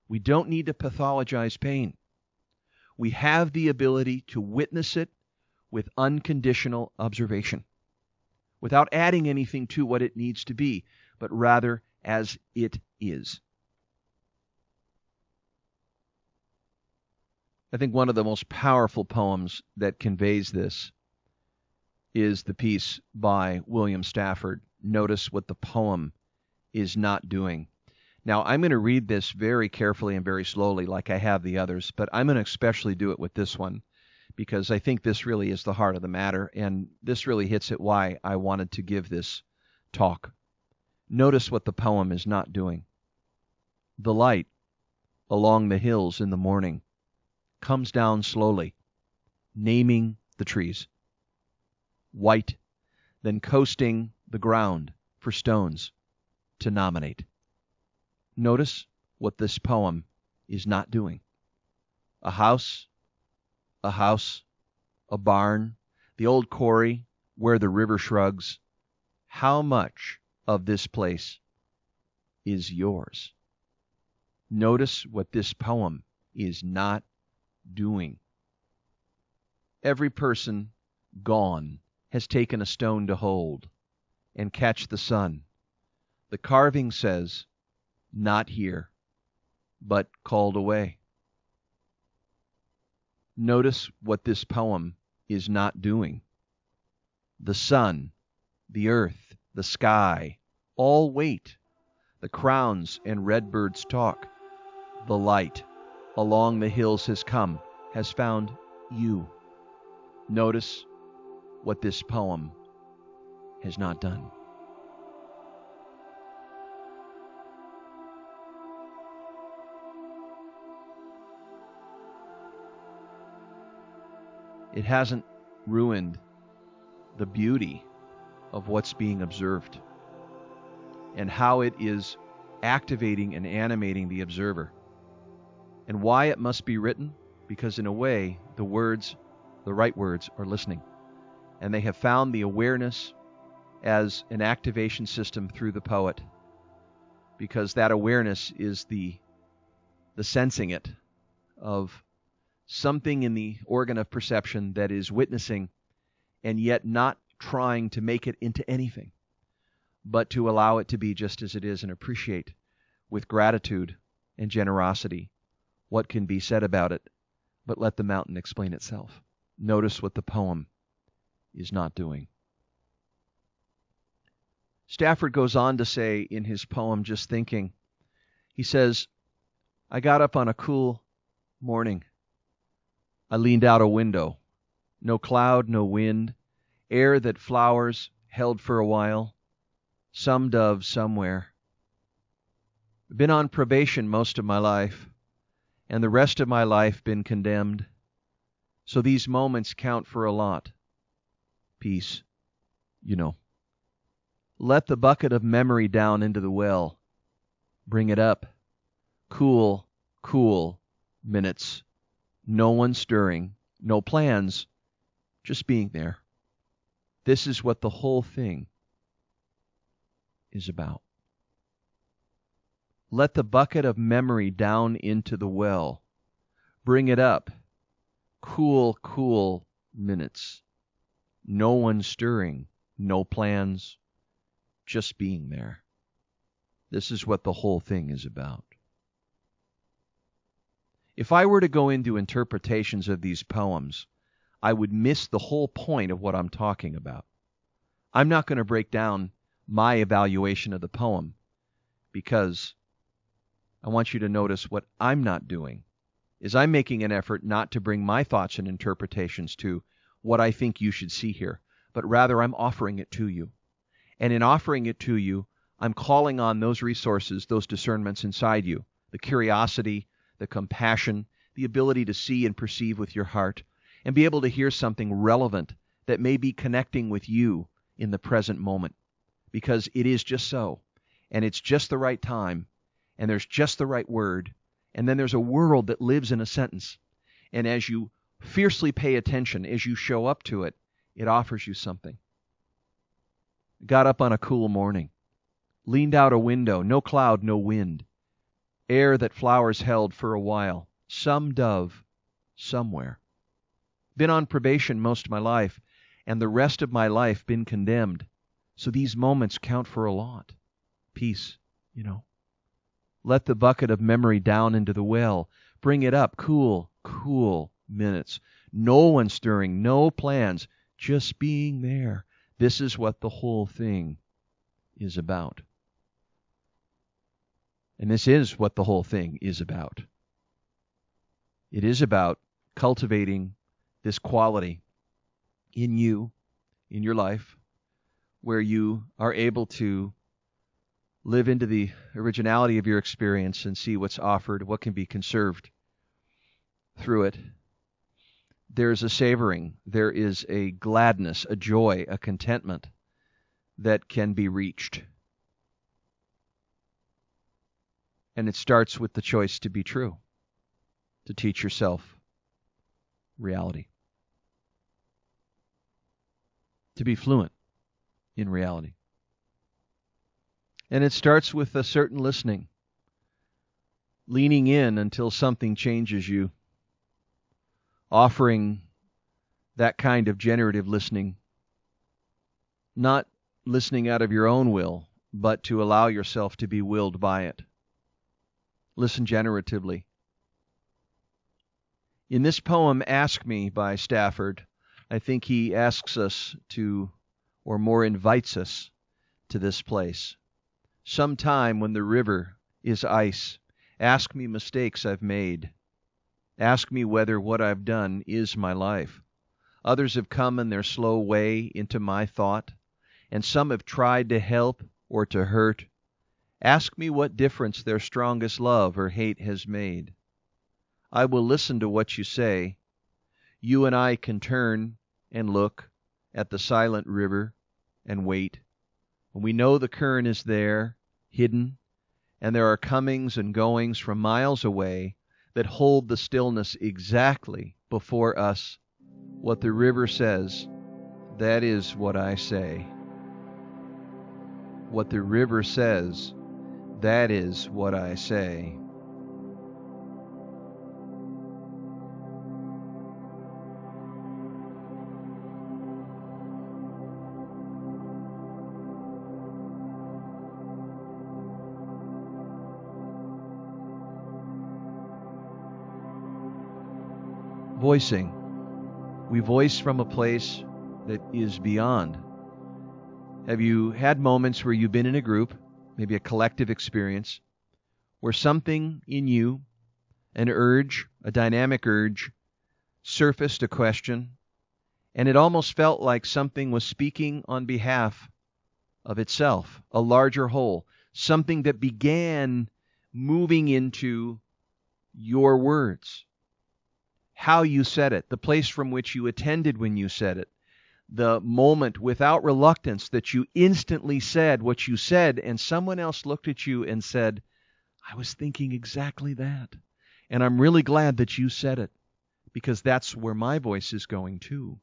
We don't need to pathologize pain. We have the ability to witness it with unconditional observation, without adding anything to what it needs to be, but rather as it is. I think one of the most powerful poems that conveys this is the piece by William Stafford, Notice What the Poem Is Not Doing. Now, I'm going to read this very carefully and very slowly like I have the others, but I'm going to especially do it with this one because I think this really is the heart of the matter, and this really hits at why I wanted to give this talk. Notice what the poem is not doing. The light along the hills in the morning comes down slowly, naming the trees. White, then coasting the ground for stones to nominate. Notice what this poem is not doing. A house, a barn, the old quarry where the river shrugs. How much of this place is yours. Notice what this poem is not doing. Every person gone has taken a stone to hold and catch the sun. The carving says, not here, but called away. Notice what this poem is not doing. The sun, the earth, the sky, all wait. The crowns and redbirds talk. The light along the hills has come, has found you. Notice what this poem has not done. It hasn't ruined the beauty of what's being observed and how it is activating and animating the observer. And why it must be written? Because in a way, the right words, are listening. And they have found the awareness as an activation system through the poet, because that awareness is the sensing it of something in the organ of perception that is witnessing and yet not trying to make it into anything, but to allow it to be just as it is and appreciate with gratitude and generosity what can be said about it, but let the mountain explain itself. Notice what the poem is not doing. Stafford goes on to say in his poem, Just Thinking, he says, I got up on a cool morning. I leaned out a window. No cloud, no wind, air that flowers held for a while, some dove somewhere. Been on probation most of my life, and the rest of my life been condemned. So these moments count for a lot. Peace, you know. Let the bucket of memory down into the well. Bring it up. Cool, cool minutes. No one stirring, no plans, just being there. This is what the whole thing is about. Let the bucket of memory down into the well. Bring it up. Cool, cool minutes. No one stirring, no plans, just being there. This is what the whole thing is about. If I were to go into interpretations of these poems, I would miss the whole point of what I'm talking about. I'm not going to break down my evaluation of the poem because I want you to notice what I'm not doing is I'm making an effort not to bring my thoughts and interpretations to what I think you should see here, but rather I'm offering it to you. And in offering it to you, I'm calling on those resources, those discernments inside you, the curiosity, the compassion, the ability to see and perceive with your heart, and be able to hear something relevant that may be connecting with you in the present moment. Because it is just so, and it's just the right time, and there's just the right word, and then there's a world that lives in a sentence. And as you fiercely pay attention, as you show up to it, it offers you something. Got up on a cool morning, leaned out a window, no cloud, no wind, air that flowers held for a while, some dove somewhere. Been on probation most of my life, and the rest of my life been condemned. So these moments count for a lot. Peace, you know. Let the bucket of memory down into the well. Bring it up. Cool, cool minutes. No one stirring, no plans, just being there. This is what the whole thing is about. And this is what the whole thing is about. It is about cultivating this quality in you, in your life, where you are able to live into the originality of your experience and see what's offered, what can be conserved through it. There's a savoring, there is a gladness, a joy, a contentment that can be reached. And it starts with the choice to be true, to teach yourself reality, to be fluent in reality. And it starts with a certain listening, leaning in until something changes you, offering that kind of generative listening, not listening out of your own will, but to allow yourself to be willed by it. Listen generatively. In this poem, Ask Me by Stafford, I think he asks us to, or more invites us to this place. Sometime when the river is ice, ask me mistakes I've made. Ask me whether what I've done is my life. Others have come in their slow way into my thought, and some have tried to help or to hurt. Ask me what difference their strongest love or hate has made. I will listen to what you say. You and I can turn and look at the silent river and wait. When we know the current is there, hidden, and there are comings and goings from miles away that hold the stillness exactly before us. What the river says, that is what I say. What the river says, that is what I say. Voicing. We voice from a place that is beyond. Have you had moments where you've been in a group, maybe a collective experience, where something in you, an urge, a dynamic urge, surfaced a question, and it almost felt like something was speaking on behalf of itself, a larger whole, something that began moving into your words, how you said it, the place from which you attended when you said it, the moment without reluctance that you instantly said what you said, and someone else looked at you and said, I was thinking exactly that. And I'm really glad that you said it, because that's where my voice is going too.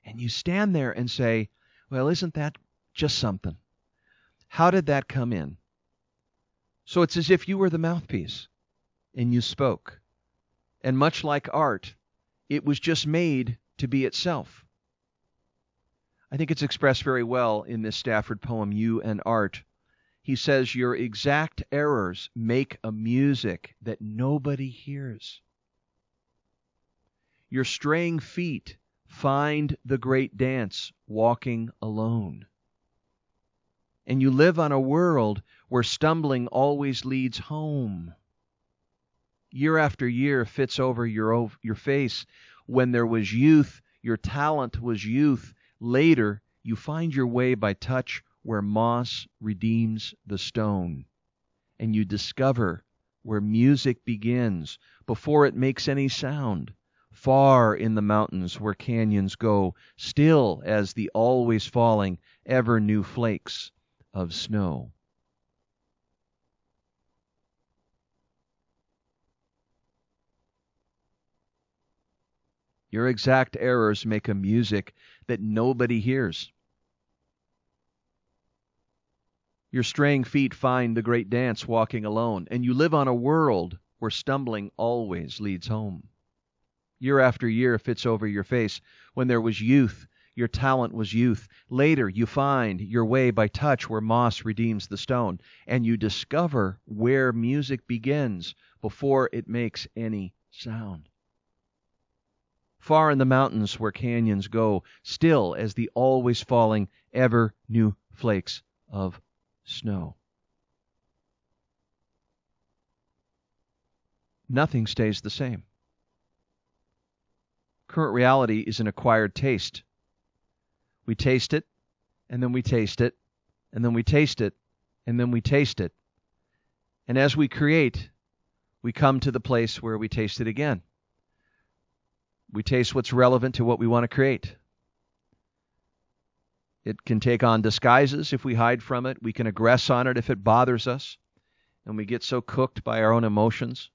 And you stand there and say, well, isn't that just something? How did that come in? So it's as if you were the mouthpiece and you spoke. And much like art, it was just made to be itself. I think it's expressed very well in this Stafford poem, You and Art. He says, your exact errors make a music that nobody hears. Your straying feet find the great dance walking alone. And you live on a world where stumbling always leads home. Year after year fits over your face. When there was youth, your talent was youth. Later, you find your way by touch where moss redeems the stone. And you discover where music begins before it makes any sound. Far in the mountains where canyons go, still as the always falling, ever new flakes of snow. Your exact errors make a music that nobody hears. Your straying feet find the great dance walking alone, and you live on a world where stumbling always leads home. Year after year fits over your face. When there was youth, your talent was youth. Later, you find your way by touch where moss redeems the stone, and you discover where music begins before it makes any sound. Far in the mountains where canyons go, still as the always falling, ever new flakes of snow. Nothing stays the same. Current reality is an acquired taste. We taste it, and then we taste it, and then we taste it, and then we taste it. And as we create, we come to the place where we taste it again. We taste what's relevant to what we want to create. It can take on disguises if we hide from it. We can aggress on it if it bothers us. And we get so cooked by our own emotions,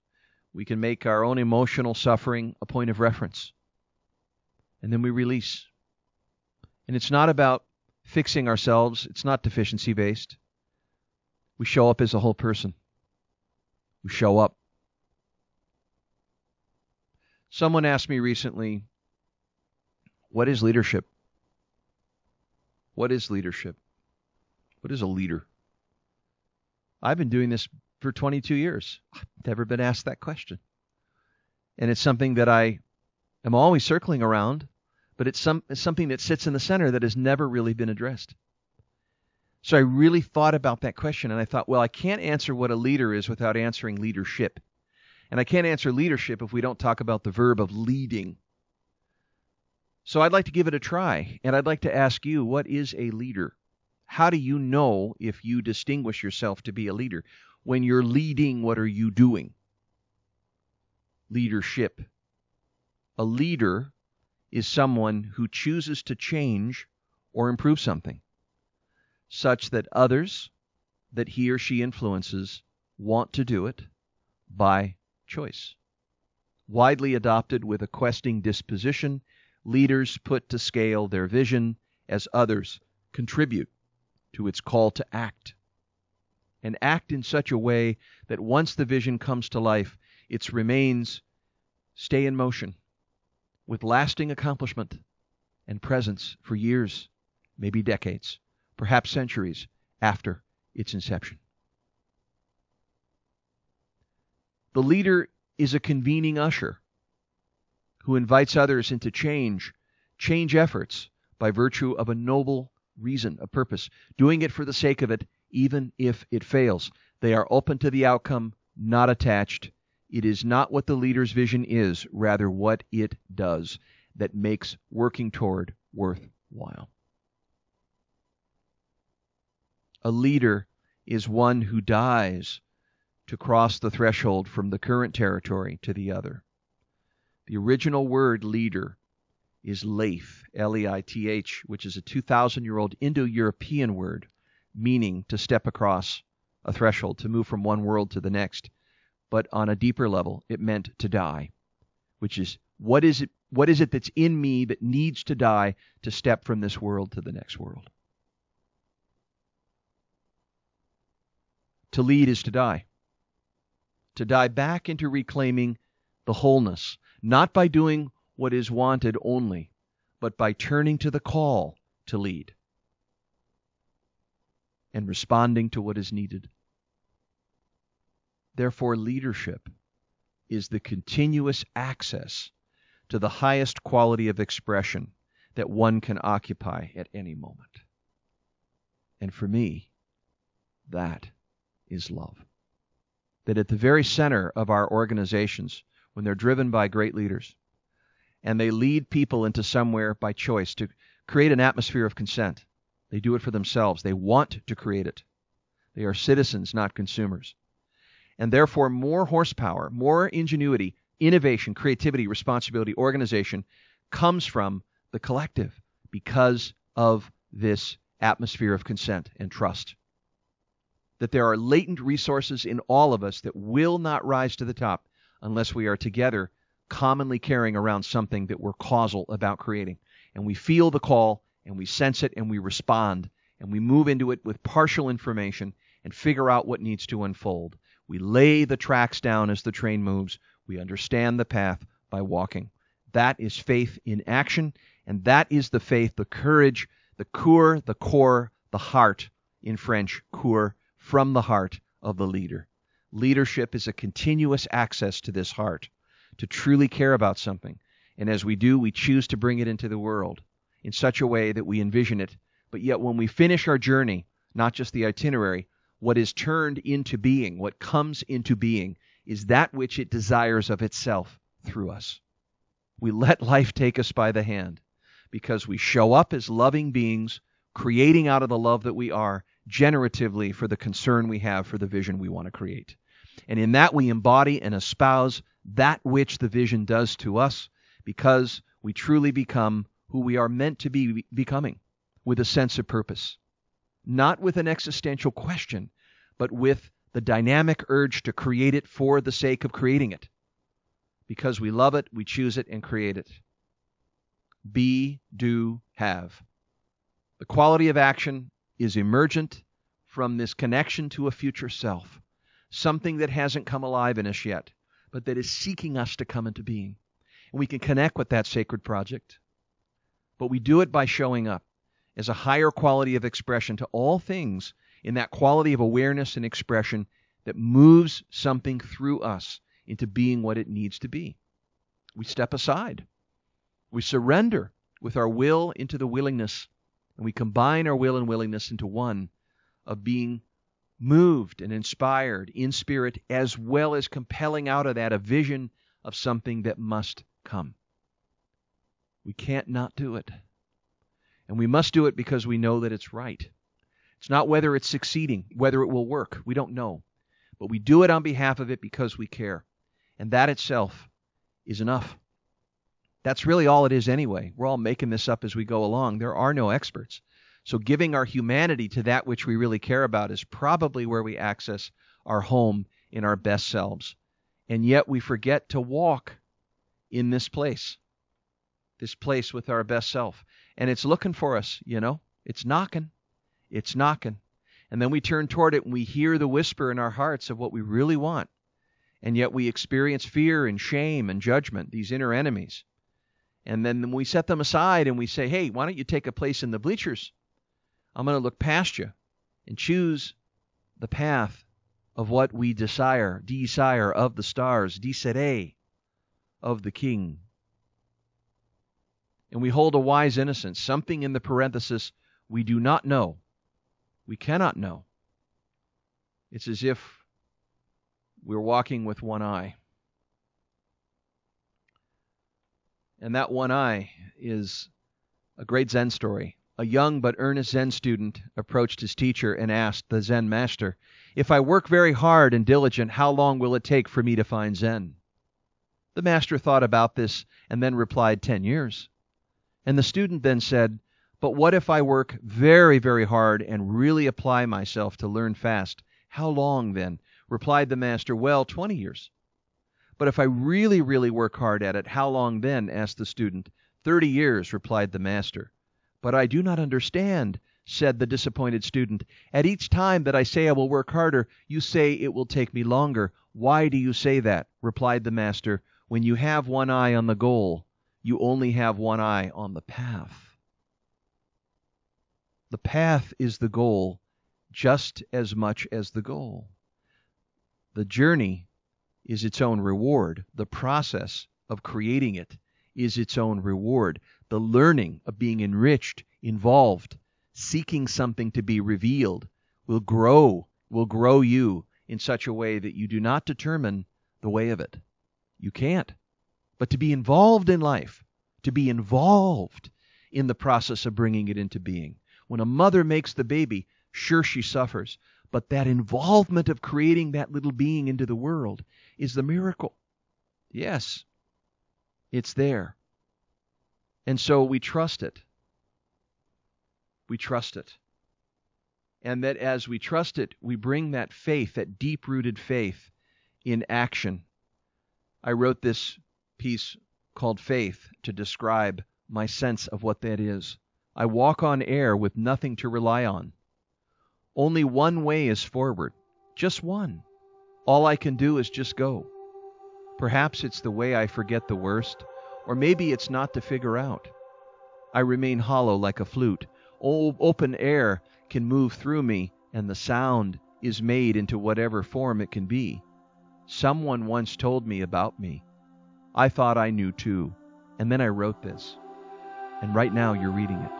we can make our own emotional suffering a point of reference. And then we release. And it's not about fixing ourselves. It's not deficiency-based. We show up as a whole person. We show up. Someone asked me recently, what is leadership? What is leadership? What is a leader? I've been doing this for 22 years. I've never been asked that question. And it's something that I am always circling around, but it's something that sits in the center that has never really been addressed. So I really thought about that question, and I thought, well, I can't answer what a leader is without answering leadership. And I can't answer leadership if we don't talk about the verb of leading. So I'd like to give it a try, and I'd like to ask you, what is a leader? How do you know if you distinguish yourself to be a leader? When you're leading, what are you doing? Leadership. A leader is someone who chooses to change or improve something, such that others that he or she influences want to do it by choice. Widely adopted with a questing disposition, leaders put to scale their vision as others contribute to its call to act. And act in such a way that once the vision comes to life, its remains stay in motion with lasting accomplishment and presence for years, maybe decades, perhaps centuries after its inception. The leader is a convening usher who invites others into change efforts by virtue of a noble reason, a purpose, doing it for the sake of it, even if it fails. They are open to the outcome, not attached. It is not what the leader's vision is, rather what it does, that makes working toward worthwhile. A leader is one who dies to cross the threshold from the current territory to the other. The original word leader is leith, L-E-I-T-H, which is a 2,000-year-old Indo-European word meaning to step across a threshold, to move from one world to the next. But on a deeper level, it meant to die, which is, what is it that's in me that needs to die to step from this world to the next world? To lead is to die back into reclaiming the wholeness, not by doing what is wanted only, but by turning to the call to lead and responding to what is needed. Therefore, leadership is the continuous access to the highest quality of expression that one can occupy at any moment. And for me, that is love. That at the very center of our organizations, when they're driven by great leaders, and they lead people into somewhere by choice to create an atmosphere of consent. They do it for themselves. They want to create it. They are citizens, not consumers. And therefore, more horsepower, more ingenuity, innovation, creativity, responsibility, organization comes from the collective because of this atmosphere of consent and trust. That there are latent resources in all of us that will not rise to the top unless we are together commonly carrying around something that we're causal about creating. And we feel the call, and we sense it, and we respond, and we move into it with partial information and figure out what needs to unfold. We lay the tracks down as the train moves. We understand the path by walking. That is faith in action, and that is the faith, the courage, the cœur, the core, the heart, in French, cœur, from the heart of the leader. Leadership is a continuous access to this heart, to truly care about something. And as we do, we choose to bring it into the world in such a way that we envision it. But yet when we finish our journey, not just the itinerary, what is turned into being, what comes into being, is that which it desires of itself through us. We let life take us by the hand because we show up as loving beings, creating out of the love that we are, generatively for the concern we have for the vision we want to create. And in that we embody and espouse that which the vision does to us, because we truly become who we are meant to be becoming, with a sense of purpose. Not with an existential question, but with the dynamic urge to create it for the sake of creating it. Because we love it, we choose it and create it. Be, do, have. The quality of action is emergent from this connection to a future self, something that hasn't come alive in us yet, but that is seeking us to come into being. And we can connect with that sacred project. But we do it by showing up as a higher quality of expression to all things in that quality of awareness and expression that moves something through us into being what it needs to be. We step aside. We surrender with our will into the willingness, and we combine our will and willingness into one of being moved and inspired in spirit, as well as compelling out of that a vision of something that must come. We can't not do it. And we must do it because we know that it's right. It's not whether it's succeeding, whether it will work. We don't know. But we do it on behalf of it because we care. And that itself is enough. That's really all it is anyway. We're all making this up as we go along. There are no experts. So giving our humanity to that which we really care about is probably where we access our home in our best selves. And yet we forget to walk in this place with our best self. And it's looking for us, It's knocking. It's knocking. And then we turn toward it and we hear the whisper in our hearts of what we really want. And yet we experience fear and shame and judgment, these inner enemies. And then we set them aside and we say, hey, why don't you take a place in the bleachers? I'm going to look past you and choose the path of what we desire of the stars, desire of the King. And we hold a wise innocence, something in the parenthesis we do not know. We cannot know. It's as if we're walking with one eye. And that one eye is a great Zen story. A young but earnest Zen student approached his teacher and asked the Zen master, "If I work very hard and diligent, how long will it take for me to find Zen?" The master thought about this and then replied, 10 years. And the student then said, "But what if I work very, very hard and really apply myself to learn fast? How long then?" Replied the master, "Well, 20 years. "But if I really, really work hard at it, how long then?" asked the student. 30 years, replied the master. "But I do not understand," said the disappointed student. "At each time that I say I will work harder, you say it will take me longer. Why do you say that?" Replied the master. "When you have one eye on the goal, you only have one eye on the path." The path is the goal just as much as the goal. The journey is its own reward. The process of creating it is its own reward. The learning of being enriched, involved, seeking something to be revealed will grow you in such a way that you do not determine the way of it. You can't. But to be involved in life, to be involved in the process of bringing it into being. When a mother makes the baby, sure, she suffers, but that involvement of creating that little being into the world is the miracle. Yes, it's there. And so we trust it. We trust it. And that as we trust it, we bring that faith, that deep-rooted faith, in action. I wrote this piece called Faith to describe my sense of what that is. I walk on air with nothing to rely on. Only one way is forward, just one. All I can do is just go. Perhaps it's the way I forget the worst, or maybe it's not to figure out. I remain hollow like a flute. Open air can move through me, and the sound is made into whatever form it can be. Someone once told me about me. I thought I knew too, and then I wrote this. And right now you're reading it.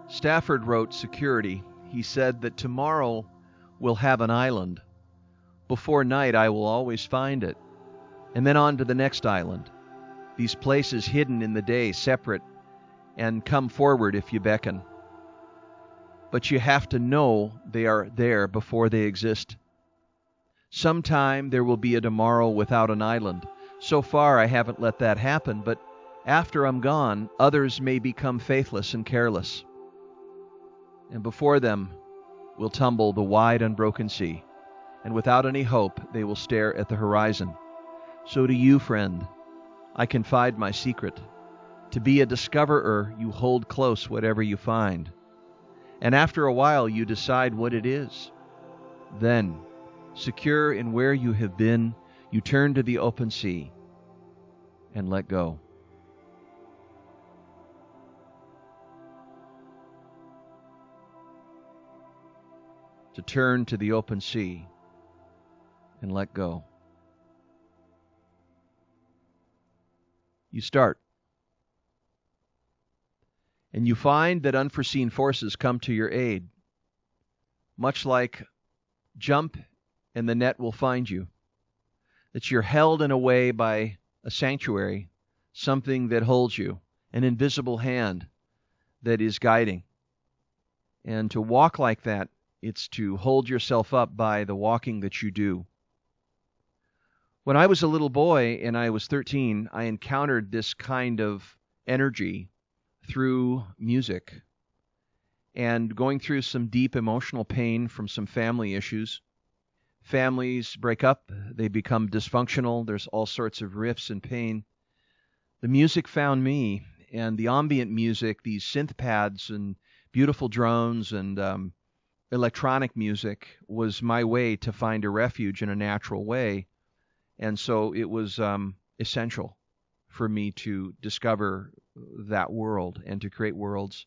Stafford wrote security. He said that tomorrow we'll have an island. Before night I will always find it. And then on to the next island. These places hidden in the day, separate, and come forward if you beckon. But you have to know they are there before they exist. Sometime there will be a tomorrow without an island. So far I haven't let that happen, but after I'm gone, others may become faithless and careless. And before them, will tumble the wide unbroken sea, and without any hope they will stare at the horizon. So to you, friend, I confide my secret. To be a discoverer, you hold close whatever you find. And after a while you decide what it is. Then, secure in where you have been, you turn to the open sea and let go. To turn to the open sea and let go. You start. And you find that unforeseen forces come to your aid. Much like jump and the net will find you. That you're held in a way by a sanctuary, something that holds you, an invisible hand that is guiding. And to walk like that, it's to hold yourself up by the walking that you do. When I was a little boy and I was 13, I encountered this kind of energy through music and going through some deep emotional pain from some family issues. Families break up, they become dysfunctional, there's all sorts of rifts and pain. The music found me, and the ambient music, these synth pads and beautiful drones and electronic music was my way to find a refuge in a natural way. And so it was essential for me to discover that world and to create worlds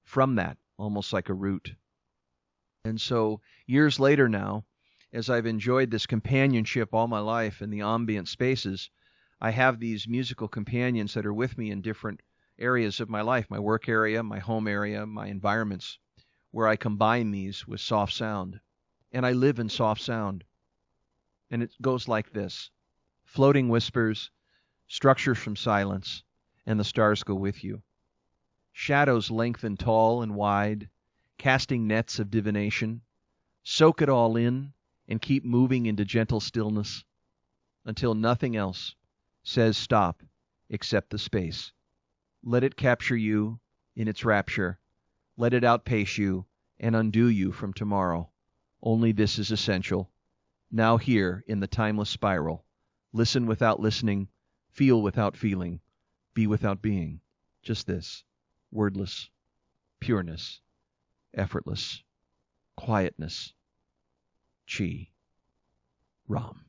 from that, almost like a root. And so years later now, as I've enjoyed this companionship all my life in the ambient spaces, I have these musical companions that are with me in different areas of my life, my work area, my home area, my environments, where I combine these with soft sound. And I live in soft sound. And it goes like this. Floating whispers, structures from silence, and the stars go with you. Shadows lengthen tall and wide, casting nets of divination. Soak it all in and keep moving into gentle stillness until nothing else says stop except the space. Let it capture you in its rapture. Let it outpace you and undo you from tomorrow. Only this is essential. Now here in the timeless spiral. Listen without listening. Feel without feeling. Be without being. Just this. Wordless. Pureness. Effortless. Quietness. Chi. Ram.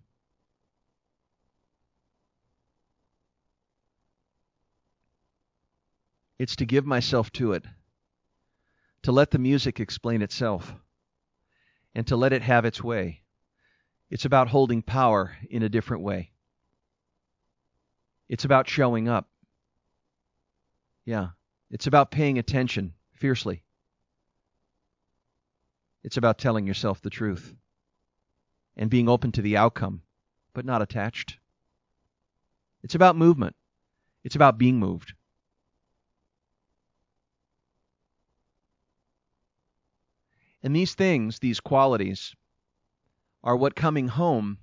It's to give myself to it. To let the music explain itself. And to let it have its way. It's about holding power in a different way. It's about showing up. Yeah. It's about paying attention fiercely. It's about telling yourself the truth. And being open to the outcome, but not attached. It's about movement. It's about being moved. And these things, these qualities, are what coming home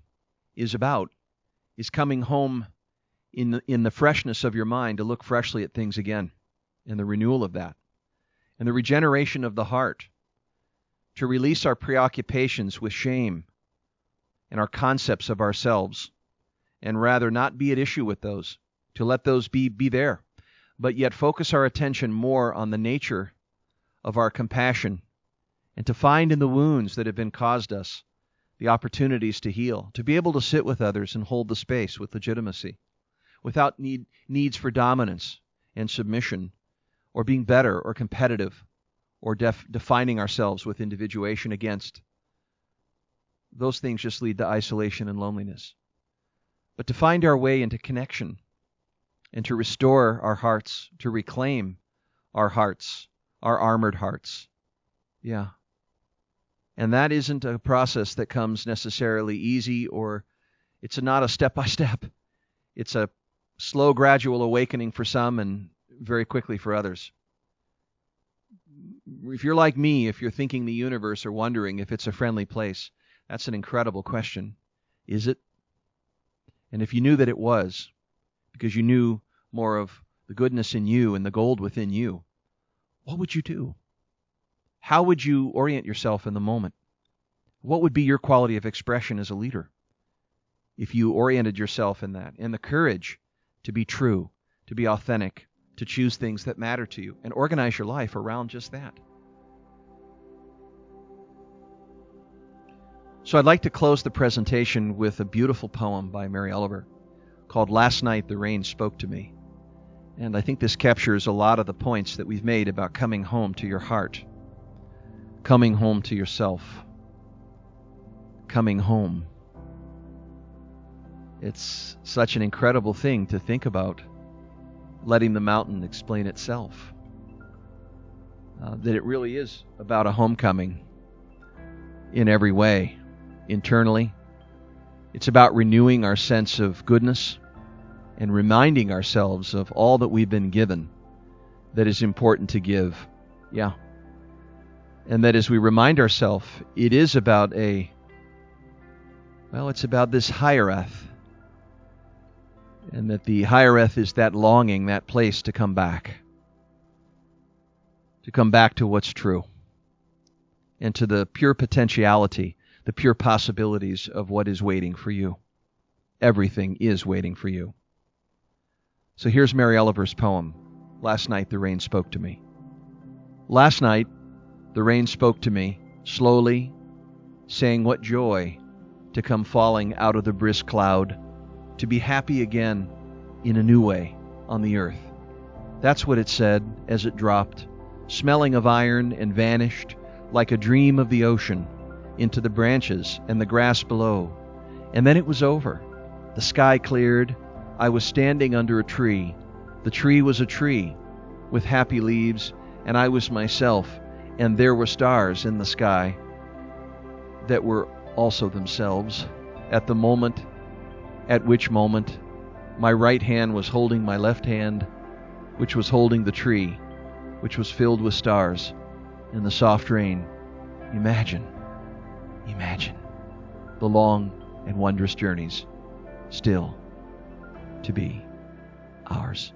is about, is coming home in the freshness of your mind to look freshly at things again, and the renewal of that, and the regeneration of the heart, to release our preoccupations with shame and our concepts of ourselves, and rather not be at issue with those, to let those be there, but yet focus our attention more on the nature of our compassion, and to find in the wounds that have been caused us the opportunities to heal, to be able to sit with others and hold the space with legitimacy, without needs for dominance and submission, or being better or competitive, or defining ourselves with individuation against. Those things just lead to isolation and loneliness. But to find our way into connection, and to restore our hearts, to reclaim our hearts, our armored hearts. Yeah. And that isn't a process that comes necessarily easy, or it's not a step-by-step. It's a slow, gradual awakening for some and very quickly for others. If you're like me, if you're thinking the universe or wondering if it's a friendly place, that's an incredible question. Is it? And if you knew that it was, because you knew more of the goodness in you and the gold within you, what would you do? How would you orient yourself in the moment? What would be your quality of expression as a leader if you oriented yourself in that? And the courage to be true, to be authentic, to choose things that matter to you, and organize your life around just that. So I'd like to close the presentation with a beautiful poem by Mary Oliver called Last Night the Rain Spoke to Me. And I think this captures a lot of the points that we've made about coming home to your heart, coming home to yourself, coming home. It's such an incredible thing to think about, letting the mountain explain itself. That it really is about a homecoming in every way. Internally, it's about renewing our sense of goodness and reminding ourselves of all that we've been given that is important to give. Yeah. And that as we remind ourselves, it is about it's about this Hiraeth. And that the Hiraeth is that longing, that place to come back to what's true, and to the pure potentiality, the pure possibilities of what is waiting for you. Everything is waiting for you. So here's Mary Oliver's poem, Last Night the Rain Spoke to Me. Last night the rain spoke to me, slowly, saying what joy to come falling out of the brisk cloud, to be happy again in a new way on the earth. That's what it said as it dropped, smelling of iron, and vanished like a dream of the ocean into the branches and the grass below. And then it was over. The sky cleared. I was standing under a tree. The tree was a tree with happy leaves, and I was myself, and there were stars in the sky that were also themselves at the moment, at which moment my right hand was holding my left hand, which was holding the tree, which was filled with stars in the soft rain. Imagine the long and wondrous journeys still to be ours.